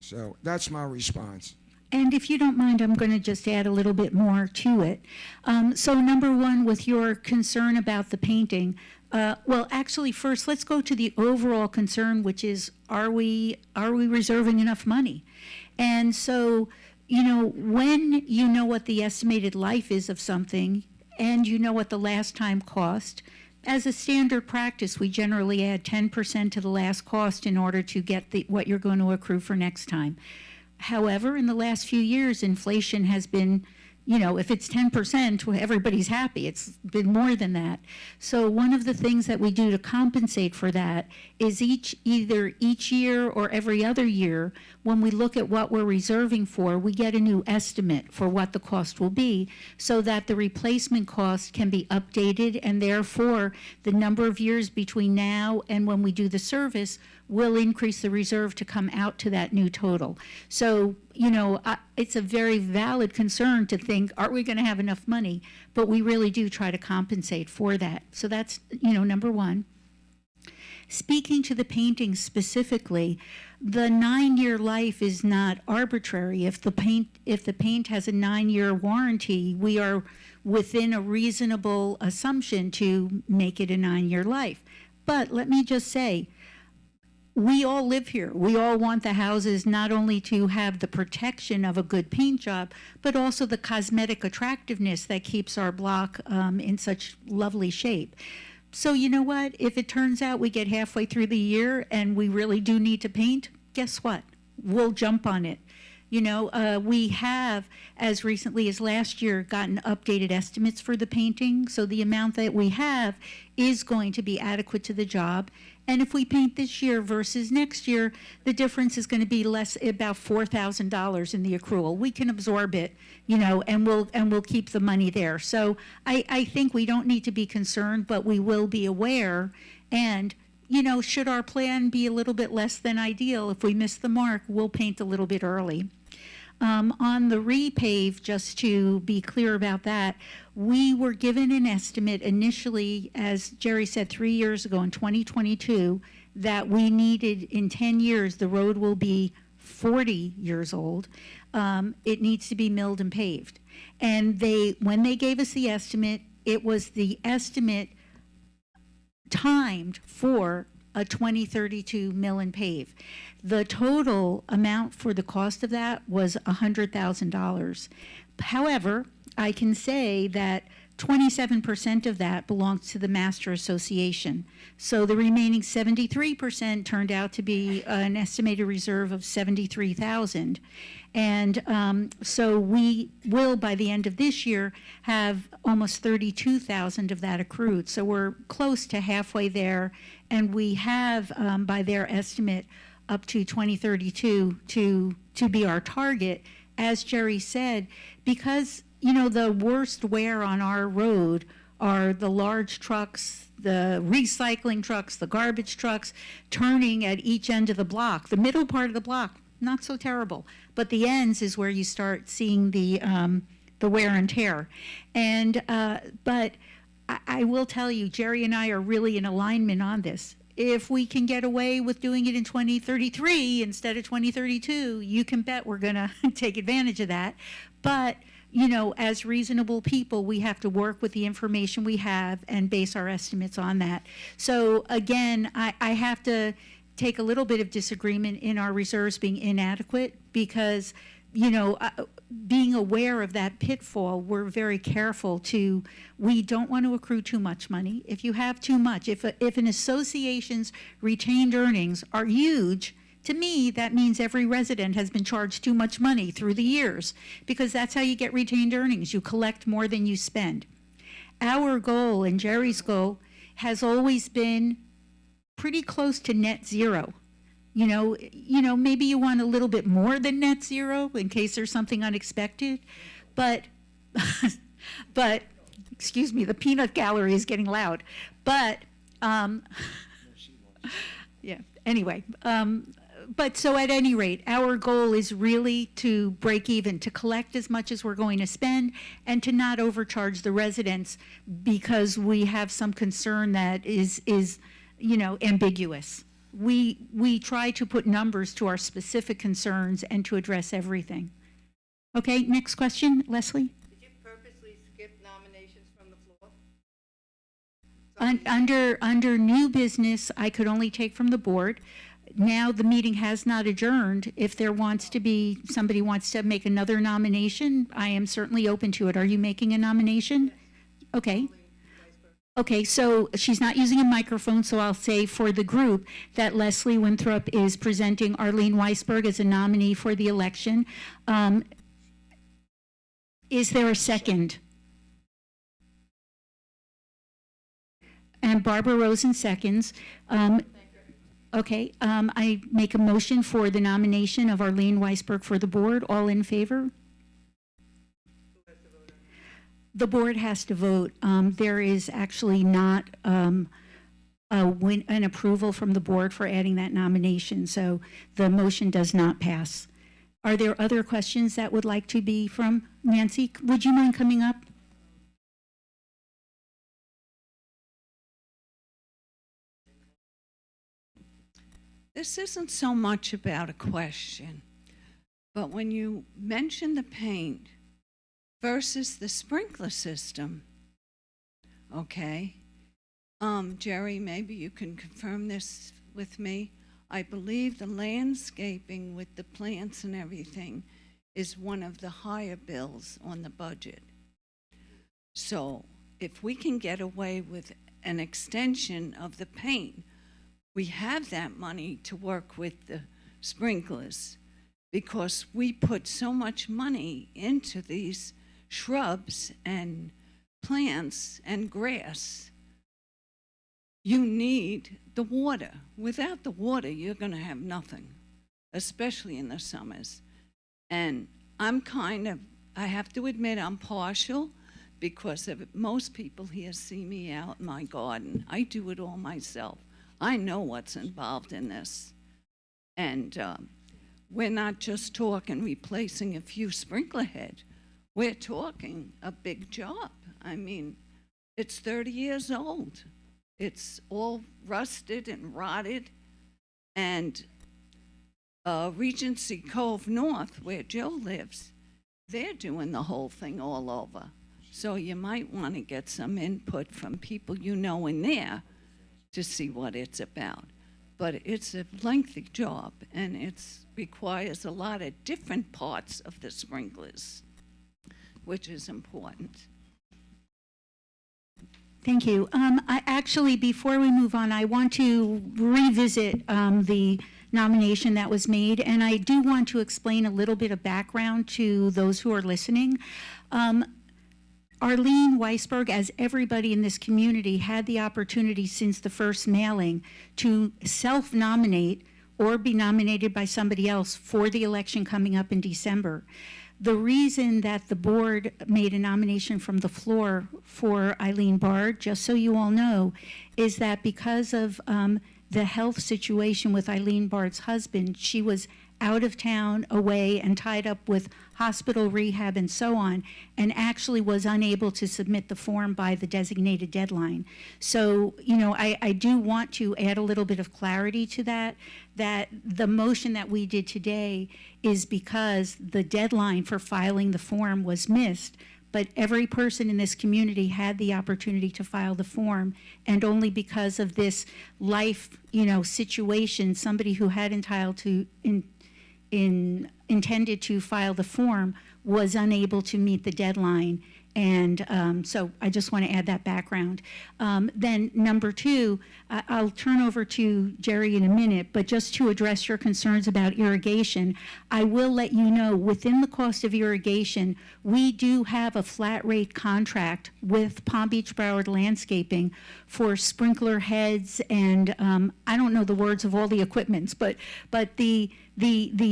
So that's my response. And if you don't mind, I'm going to just add a little bit more to it. So number one, with your concern about the painting, well, actually, first, let's go to the overall concern, which is, are we reserving enough money? And so, you know, when you know what the estimated life is of something, and you know what the last time cost, as a standard practice, we generally add 10% to the last cost in order to get what you're going to accrue for next time. However, in the last few years, inflation has been, you know, if it's 10%, everybody's happy. It's been more than that. So one of the things that we do to compensate for that is either each year or every other year, when we look at what we're reserving for, we get a new estimate for what the cost will be so that the replacement cost can be updated, and therefore the number of years between now and when we do the service will increase the reserve to come out to that new total. So, you know, it's a very valid concern to think, are we going to have enough money? But we really do try to compensate for that. So that's, you know, number one. Speaking to the painting specifically, the 9-year life is not arbitrary. If the paint has a 9-year warranty, we are within a reasonable assumption to make it a 9-year life. But let me just say, we all live here. We all want the houses not only to have the protection of a good paint job, but also the cosmetic attractiveness that keeps our block in such lovely shape. So you know what? If it turns out we get halfway through the year and we really do need to paint, guess what? We'll jump on it. We have, as recently as last year, gotten updated estimates for the painting, so the amount that we have is going to be adequate to the job. And if we paint this year versus next year, the difference is going to be less, about $4,000 in the accrual. We can absorb it, and we'll keep the money there. So I think we don't need to be concerned, but we will be aware. And should our plan be a little bit less than ideal, if we miss the mark, we'll paint a little bit early. On the repave, just to be clear about that, we were given an estimate initially, as Jerry said, 3 years ago in 2022, that we needed in 10 years, the road will be 40 years old. It needs to be milled and paved. And when they gave us the estimate, it was the estimate timed for a 2032 mill and pave. The total amount for the cost of that was $100,000. However, I can say that 27% of that belongs to the Master Association. So the remaining 73% turned out to be an estimated reserve of $73,000. And so we will, by the end of this year, have almost $32,000 of that accrued. So we're close to halfway there, and we have, by their estimate, up to 2032 to be our target. As Jerry said, because the worst wear on our road are the large trucks, the recycling trucks, the garbage trucks, turning at each end of the block. The middle part of the block, not so terrible, but the ends is where you start seeing the wear and tear. And but I will tell you, Jerry and I are really in alignment on this. If we can get away with doing it in 2033 instead of 2032, you can bet we're going to take advantage of that. But as reasonable people, we have to work with the information we have and base our estimates on that. So again, I have to take a little bit of disagreement in our reserves being inadequate because, being aware of that pitfall, we're very careful we don't want to accrue too much money. If you have too much, if an association's retained earnings are huge, to me, that means every resident has been charged too much money through the years, because that's how you get retained earnings. You collect more than you spend. Our goal and Jerry's goal has always been pretty close to net zero. Maybe you want a little bit more than net zero in case there's something unexpected, but excuse me, the peanut gallery is getting loud. But yeah. Anyway. But so at any rate, our goal is really to break even, to collect as much as we're going to spend, and to not overcharge the residents because we have some concern that is ambiguous. We try to put numbers to our specific concerns and to address everything. Okay, next question, Leslie. Did you purposely skip nominations from the floor? Under new business, I could only take from the board. Now the meeting has not adjourned. If somebody wants to make another nomination, I am certainly open to it. Are you making a nomination? Okay. Okay, so she's not using a microphone, so I'll say for the group that Leslie Winthrop is presenting Arlene Weisberg as a nominee for the election. Is there a second? And Barbara Rosen seconds. Okay, I make a motion for the nomination of Arlene Weisberg for the board. All in favor? The board has to vote. There is actually not an approval from the board for adding that nomination, so the motion does not pass. Are there other questions that would like to be from Nancy? Would you mind coming up? This isn't so much about a question, but when you mention the paint versus the sprinkler system, okay, Jerry, maybe you can confirm this with me. I believe the landscaping with the plants and everything is one of the higher bills on the budget. So if we can get away with an extension of the paint, we have that money to work with the sprinklers. because we put so much money into these shrubs and plants and grass. You need the water. Without the water, you're going to have nothing, especially in the summers. And I have to admit, I'm partial, because most people here see me out in my garden. I do it all myself. I know what's involved in this. And we're not just talking replacing a few sprinkler heads. We're talking a big job. I mean, it's 30 years old. It's all rusted and rotted. And Regency Cove North, where Joe lives, they're doing the whole thing all over. So you might want to get some input from people you know in there to see what it's about. But it's a lengthy job, and it requires a lot of different parts of the sprinklers, which is important. Thank you. Before we move on, I want to revisit the nomination that was made, and I do want to explain a little bit of background to those who are listening. Arlene Weisberg, as everybody in this community, had the opportunity since the first mailing to self-nominate or be nominated by somebody else for the election coming up in December. The reason that the board made a nomination from the floor for Eileen Bard, just so you all know, is that because of the health situation with Eileen Bard's husband, she was out of town, away, and tied up with hospital rehab and so on, and actually was unable to submit the form by the designated deadline. So, I do want to add a little bit of clarity to that the motion that we did today is because the deadline for filing the form was missed, but every person in this community had the opportunity to file the form, and only because of this life, situation, somebody who had intended to file the form was unable to meet the deadline. And so I just want to add that background. Then number two, I'll turn over to Jerry in a minute, but just to address your concerns about irrigation, I will let you know within the cost of irrigation, we do have a flat rate contract with Palm Beach Broward Landscaping for sprinkler heads and I don't know the words of all the equipments, but the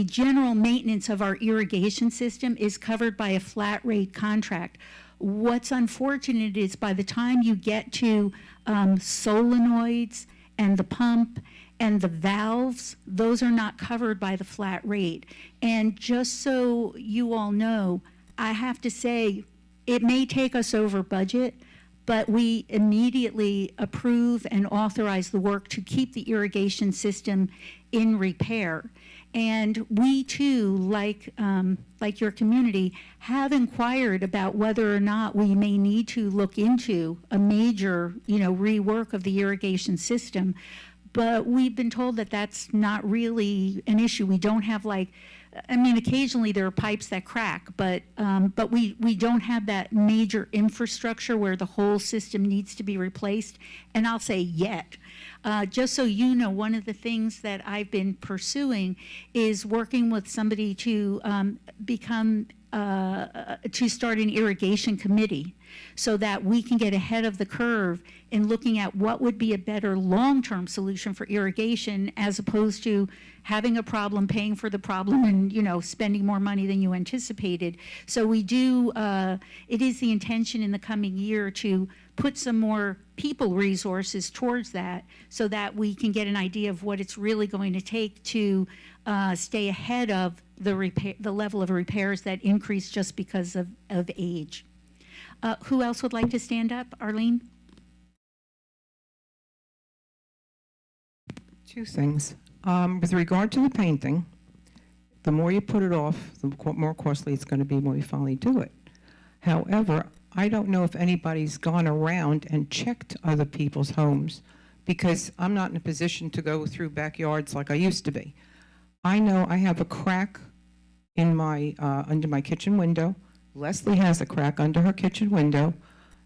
general maintenance of our irrigation system is covered by a flat rate contract. What's unfortunate is by the time you get to solenoids and the pump and the valves, those are not covered by the flat rate. And just so you all know, I have to say, it may take us over budget, but we immediately approve and authorize the work to keep the irrigation system in repair. And we too, like your community, have inquired about whether or not we may need to look into a major, rework of the irrigation system. But we've been told that that's not really an issue. We don't have occasionally there are pipes that crack, but we don't have that major infrastructure where the whole system needs to be replaced. And I'll say yet. Just so you know, one of the things that I've been pursuing is working with somebody to start an irrigation committee so that we can get ahead of the curve in looking at what would be a better long-term solution for irrigation as opposed to having a problem, paying for the problem, and spending more money than you anticipated. So we do, it is the intention in the coming year to put some more people resources towards that so that we can get an idea of what it's really going to take to stay ahead of the level of repairs that increase just because of age. Who else would like to stand up? Arlene? Two things. With regard to the painting, the more you put it off, the more costly it's going to be when we finally do it. However, I don't know if anybody's gone around and checked other people's homes because I'm not in a position to go through backyards like I used to be. I know I have a crack in my under my kitchen window. Leslie has a crack under her kitchen window.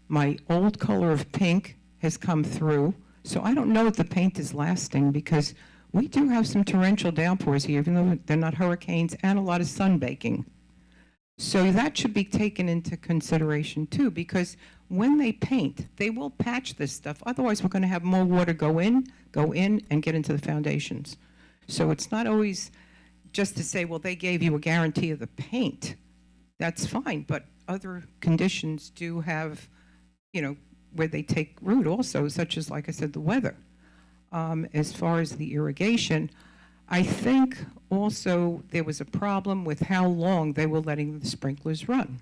My old color of pink has come through. So I don't know if the paint is lasting because we do have some torrential downpours here, even though they're not hurricanes, and a lot of sunbaking. So that should be taken into consideration too, because when they paint, they will patch this stuff. Otherwise, we're going to have more water go in, and get into the foundations. So it's not always just to say, well, they gave you a guarantee of the paint. That's fine, but other conditions do have, where they take root also, such as, like I said, the weather. As far as the irrigation, I think also there was a problem with how long they were letting the sprinklers run.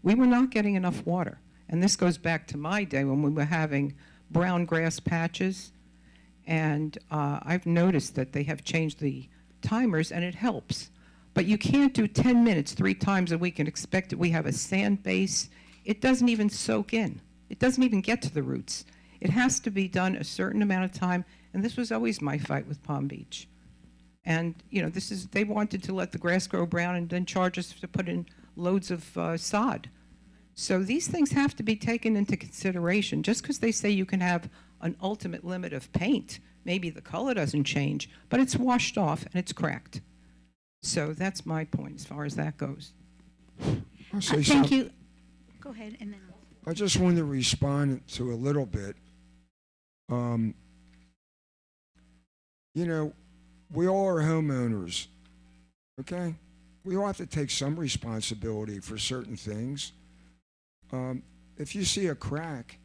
We were not getting enough water. And this goes back to my day when we were having brown grass patches. And I've noticed that they have changed the timers, and it helps. But you can't do 10 minutes 3 times a week and expect that we have a sand base. It doesn't even soak in. It doesn't even get to the roots. It has to be done a certain amount of time, and this was always my fight with Palm Beach. And, they wanted to let the grass grow brown and then charge us to put in loads of sod. So these things have to be taken into consideration. Just because they say you can have an ultimate limit of paint, maybe the color doesn't change, but it's washed off and it's cracked. So that's my point as far as that goes. I'll say Thank something. you. Go ahead, and then I just wanted to respond to a little bit. We all are homeowners, okay? We all have to take some responsibility for certain things. If you see a crack,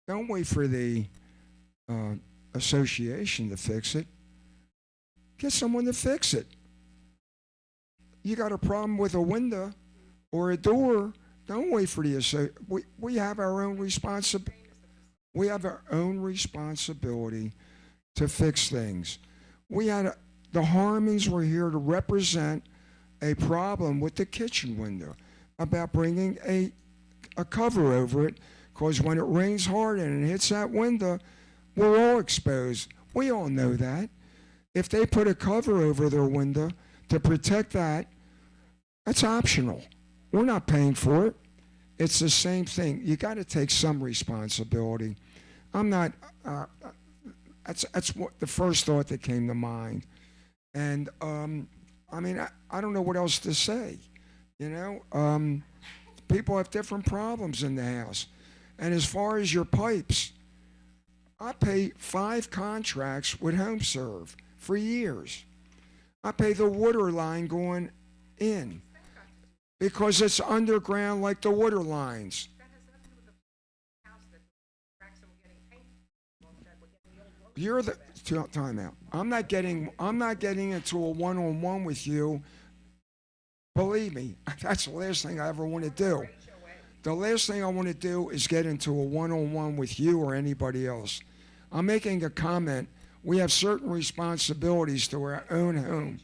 don't wait for the association to fix it. Get someone to fix it. You got a problem with a window or a door, don't wait for the association. We have our own responsibility. We have our own responsibility to fix things. The Harmons were here to represent a problem with the kitchen window, about bringing a cover over it, because when it rains hard and it hits that window, we're all exposed. We all know that. If they put a cover over their window to protect that, that's optional. We're not paying for it. It's the same thing. You got to take some responsibility. I'm not. That's what the first thought that came to mind, and I don't know what else to say. People have different problems in the house, and as far as your pipes, I pay 5 contracts with HomeServe for years. I pay the water line going in because it's underground like the water lines. You're the time out. I'm not getting into a one-on-one with you. Believe me, that's the last thing I ever want to do. The last thing I want to do is get into a one-on-one with you or anybody else. I'm making a comment. We have certain responsibilities to our own home.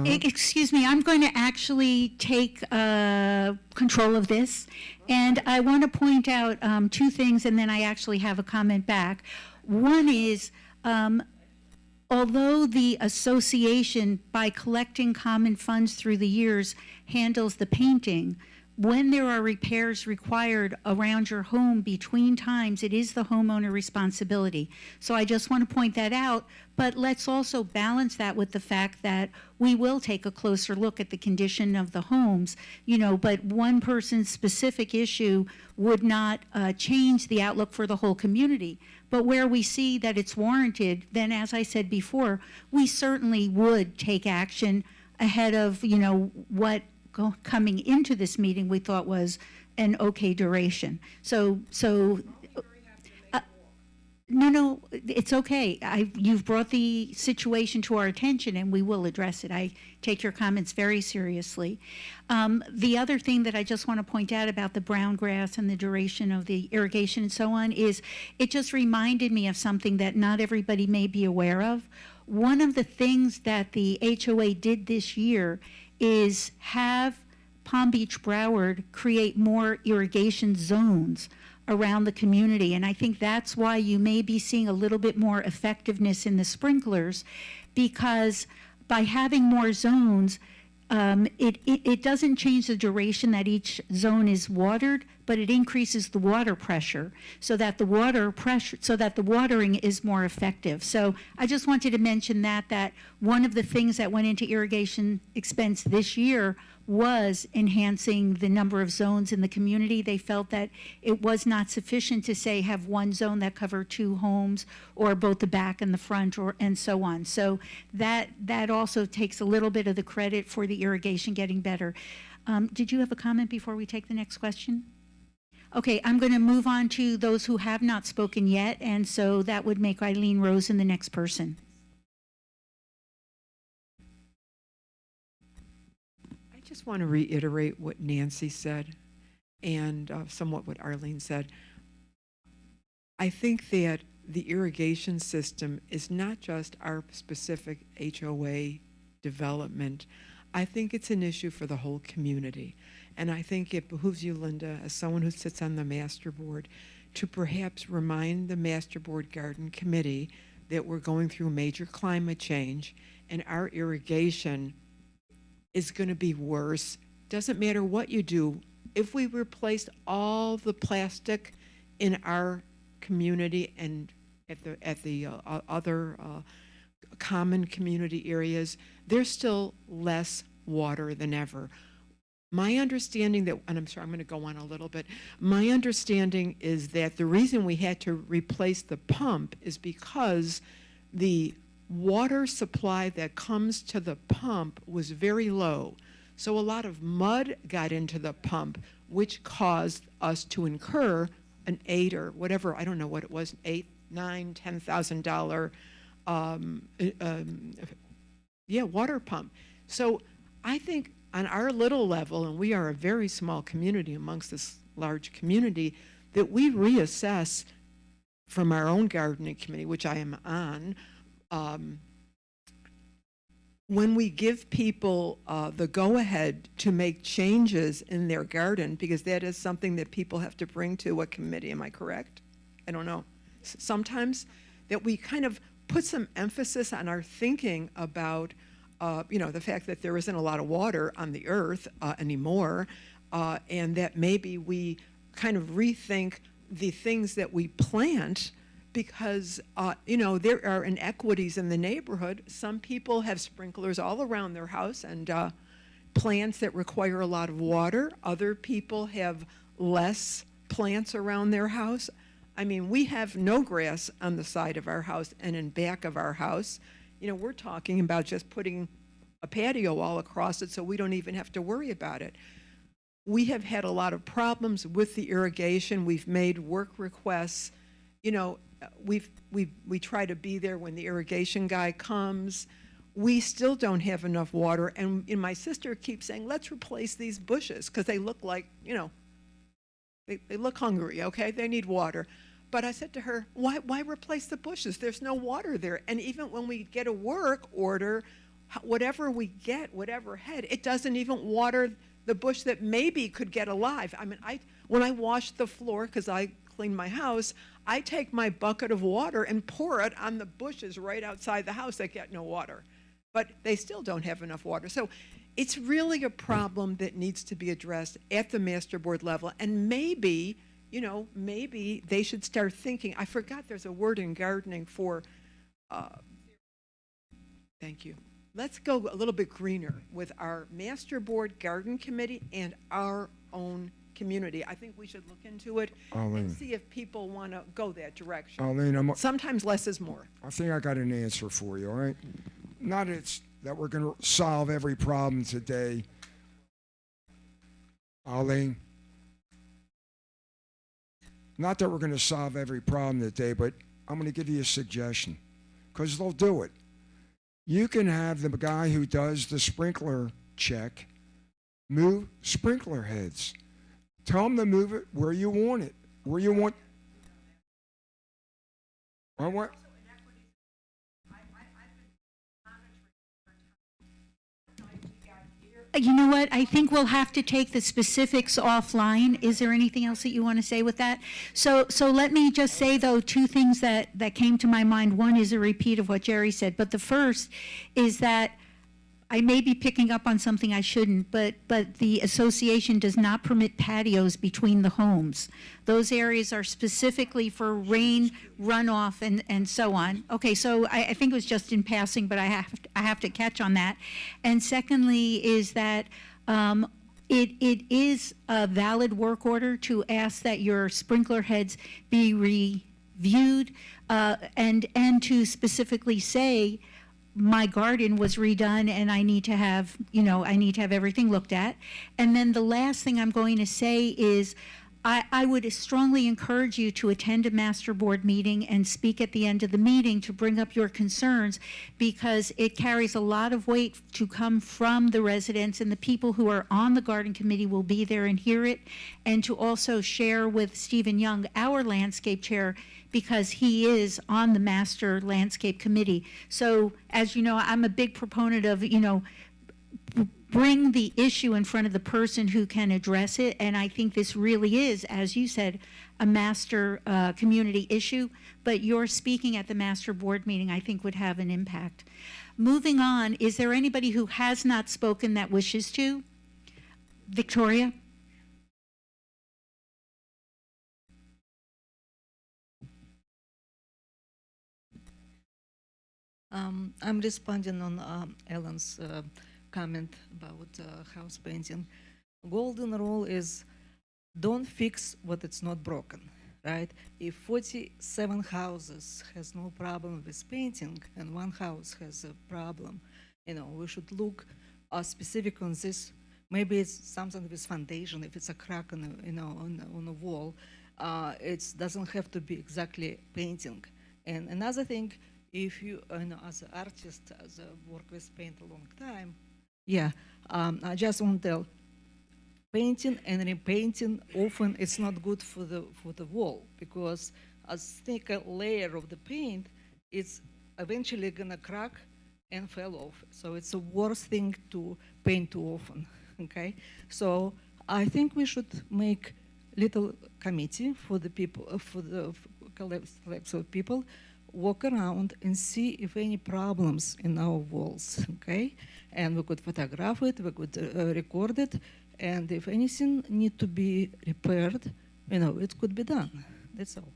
Excuse me, I'm going to actually take control of this, and I want to point out 2 things, and then I actually have a comment back. One is, although the association, by collecting common funds through the years, handles the painting, when there are repairs required around your home between times, it is the homeowner responsibility. So I just want to point that out, but let's also balance that with the fact that we will take a closer look at the condition of the homes, but one person's specific issue would not change the outlook for the whole community. But where we see that it's warranted, then as I said before, we certainly would take action ahead of, what coming into this meeting we thought was an okay duration. No, it's okay. You've brought the situation to our attention, and we will address it. I take your comments very seriously. The other thing that I just want to point out about the brown grass and the duration of the irrigation and so on is it just reminded me of something that not everybody may be aware of. One of the things that the HOA did this year is have Palm Beach Broward create more irrigation zones around the community. And I think that's why you may be seeing a little bit more effectiveness in the sprinklers, because by having more zones, it doesn't change the duration that each zone is watered, but it increases the water pressure so that the watering is more effective. So I just wanted to mention that one of the things that went into irrigation expense this year was enhancing the number of zones in the community. They felt that it was not sufficient to say have one zone that covered 2 homes or both the back and the front and so on. So that also takes a little bit of the credit for the irrigation getting better. Did you have a comment before we take the next question? Okay, I'm going to move on to those who have not spoken yet, and so that would make Eileen Rosen the next person. I just want to reiterate what Nancy said and somewhat what Arlene said. I think that the irrigation system is not just our specific HOA development. I think it's an issue for the whole community. And I think it behooves you, Linda, as someone who sits on the master board, to perhaps remind the master board garden committee that we're going through major climate change and our irrigation is going to be worse. Doesn't matter what you do. If we replaced all the plastic in our community and at the other common community areas, there's still less water than ever. My understanding that, and I'm sorry, I'm going to go on a little bit. My understanding is that the reason we had to replace the pump is because the water supply that comes to the pump was very low. So a lot of mud got into the pump, which caused us to incur an $8 or whatever, I don't know what it was, $8, $9, $10,000 water pump. So I think on our little level, and we are a very small community amongst this large community, that we reassess from our own gardening committee, which I am on, when we give people the go-ahead to make changes in their garden, because that is something that people have to bring to a committee, am I correct? I don't know. Sometimes that we kind of put some emphasis on our thinking about the fact that there isn't a lot of water on the earth anymore, and that maybe we kind of rethink the things that we plant because, there are inequities in the neighborhood. Some people have sprinklers all around their house and plants that require a lot of water. Other people have less plants around their house. I mean, we have no grass on the side of our house and in back of our house. We're talking about just putting a patio all across it so we don't even have to worry about it. We have had a lot of problems with the irrigation. We've made work requests. We try to be there when the irrigation guy comes. We still don't have enough water. And my sister keeps saying, let's replace these bushes because they look like, they look hungry, okay? They need water. But I said to her, why replace the bushes? There's no water there. And even when we get a work order, whatever we get, whatever head, it doesn't even water the bush that maybe could get alive. I mean, when I wash the floor, because I clean my house, I take my bucket of water and pour it on the bushes right outside the house that get no water. But they still don't have enough water. So it's really a problem that needs to be addressed at the master board level. And maybe they should start thinking. I forgot there's a word in gardening for, thank you. Let's go a little bit greener with our master board garden committee and our own community. I think we should look into it and see if people want to go that direction. Arlene, Sometimes less is more. I think I got an answer for you, all right? Not that we're going to solve every problem today. Arlene, not that we're going to solve every problem today, but I'm going to give you a suggestion because they'll do it. You can have the guy who does the sprinkler check move sprinkler heads. Tell him to move it where you want it. Where you want. I want. You know what? I think we'll have to take the specifics offline. Is there anything else that you want to say with that? So let me just say, though, two things that came to my mind. One is a repeat of what Jerry said, but the first is that I may be picking up on something I shouldn't, but the association does not permit patios between the homes. Those areas are specifically for rain, runoff, and so on. Okay, so I think it was just in passing, but I have to catch on that. And secondly is that it is a valid work order to ask that your sprinkler heads be reviewed and to specifically say, my garden was redone and I need to have, I need to have everything looked at. And then the last thing I'm going to say is I would strongly encourage you to attend a master board meeting and speak at the end of the meeting to bring up your concerns, because it carries a lot of weight to come from the residents, and the people who are on the garden committee will be there and hear it, and to also share with Stephen Young, our landscape chair, because he is on the master landscape committee. So as you know, I'm a big proponent of, bring the issue in front of the person who can address it. And I think this really is, as you said, a master community issue, but your speaking at the master board meeting, I think, would have an impact. Moving on, is there anybody who has not spoken that wishes to? Victoria? I'm responding on Ellen's comment about house painting. Golden rule is don't fix what it's not broken, right? If 47 houses has no problem with painting and one house has a problem, we should look specific on this. Maybe it's something with foundation. If it's a crack on a wall, it doesn't have to be exactly painting. And another thing, if you, as an artist, as a work with paint a long time, I just want to tell, painting and repainting often it's not good for the wall, because a thicker layer of the paint, it's eventually gonna crack and fall off. So it's a worst thing to paint too often. Okay, so I think we should make little committee for the people, for the collection of people, walk around and see if any problems in our walls, okay? And we could photograph it, we could record it, and if anything need to be repaired, it could be done. That's all.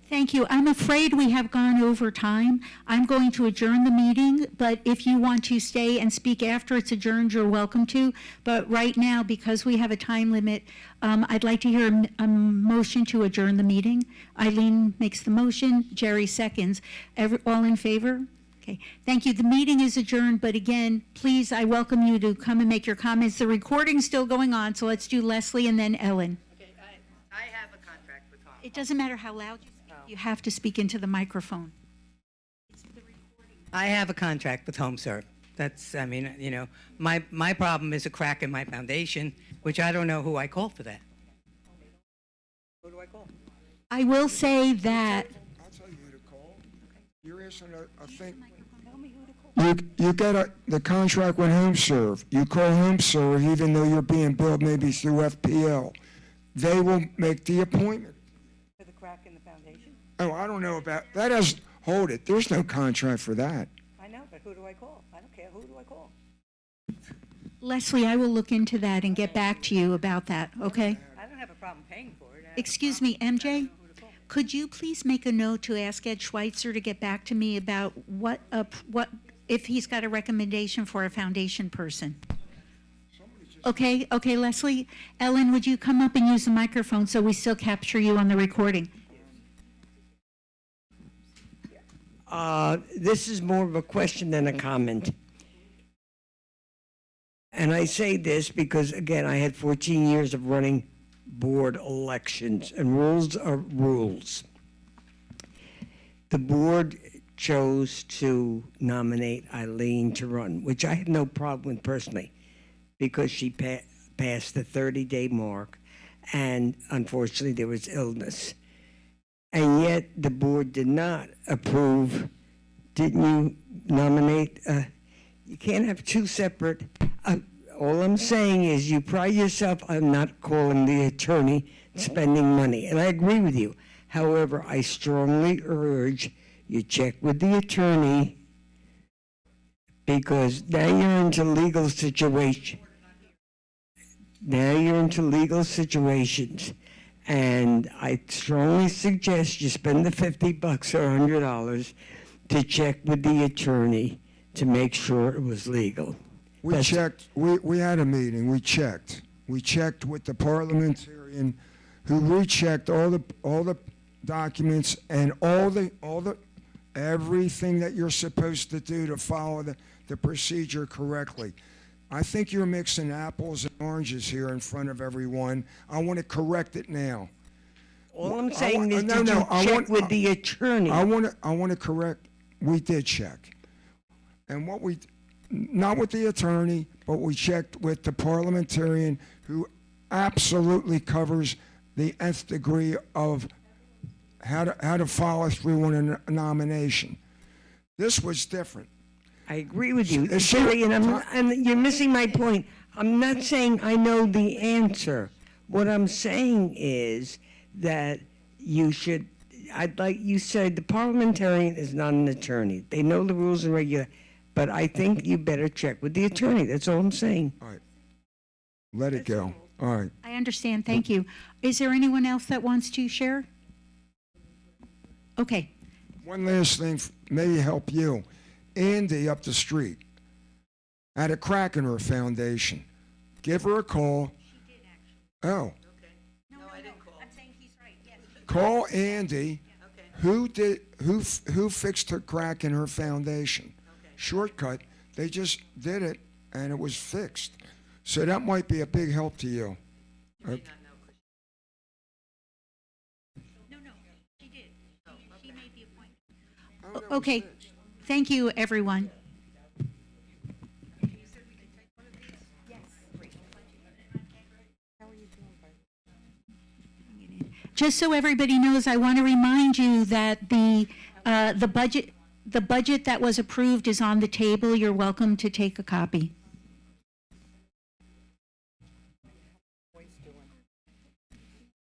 Thank you. I'm afraid we have gone over time. I'm going to adjourn the meeting, but if you want to stay and speak after it's adjourned, you're welcome to. But right now, because we have a time limit, I'd like to hear a motion to adjourn the meeting. Eileen makes the motion, Jerry seconds. All in favor? Okay, thank you. The meeting is adjourned, but again, please, I welcome you to come and make your comments. The recording's still going on, so let's do Leslie and then Ellen. Okay, I have a contract with Tom. It doesn't matter how loud you speak. You have to speak into the microphone. I have a contract with HomeServe. That's, my problem is a crack in my foundation, which I don't know who I call for that. Who do I call? I will say that I'll tell you who to call. You're asking a thing. You get the contract with HomeServe. You call HomeServe even though you're being billed maybe through FPL. They will make the appointment. For the crack in the foundation? Oh, I don't know about, that hold it. There's no contract for that. I know, but who do I call? I don't care. Who do I call? Leslie, I will look into that and get back to you about that, okay? I don't have a problem paying for it. Excuse me, MJ, could you please make a note to ask Ed Schweitzer to get back to me about what if he's got a recommendation for a foundation person? Okay, Leslie. Ellen, would you come up and use the microphone so we still capture you on the recording? This is more of a question than a comment. And I say this because, again, I had 14 years of running board elections, and rules are rules. The board chose to nominate Eileen to run, which I have no problem with personally, because she passed the 30-day mark, and unfortunately there was illness. And yet the board did not approve. Didn't you nominate? You can't have two separate. All I'm saying is you pride yourself on not calling the attorney spending money, and I agree with you. However, I strongly urge you check with the attorney because now you're into legal situation. Now you're into legal situations, and I strongly suggest you spend the $50 or $100 to check with the attorney to make sure it was legal. We That's- checked, we had a meeting, we checked. We checked with the parliamentarian who rechecked all the documents and everything that you're supposed to do to follow the procedure correctly. I think you're mixing apples and oranges here in front of everyone. I want to correct it now. All I'm saying is, no, did no, you I check want- with the attorney? I want to correct, we did check. And not with the attorney, but we checked with the parliamentarian who absolutely covers the nth degree of how to follow through on a nomination. This was different. I agree with you, Is she- Jerry, and you're missing my point. I'm not saying I know the answer. What I'm saying is that you should, like you said, the parliamentarian is not an attorney. They know the rules and regulations, but I think you better check with the attorney. That's all I'm saying. All right. Let it go. All right. I understand, thank you. Is there anyone else that wants to share? Okay, One last thing, maybe help you. Andy up the street had a crack in her foundation. Give her a call. She did actually. Oh. Okay. No, I didn't call. I'm saying he's right, yes. Call Andy. Okay. Who fixed her crack in her foundation? Okay. Shortcut. They just did it and it was fixed. So that might be a big help to you. You may not know. No, she did. She made the appointment. Okay, thank you, everyone. Just so everybody knows, I want to remind you that the budget that was approved is on the table. You're welcome to take a copy.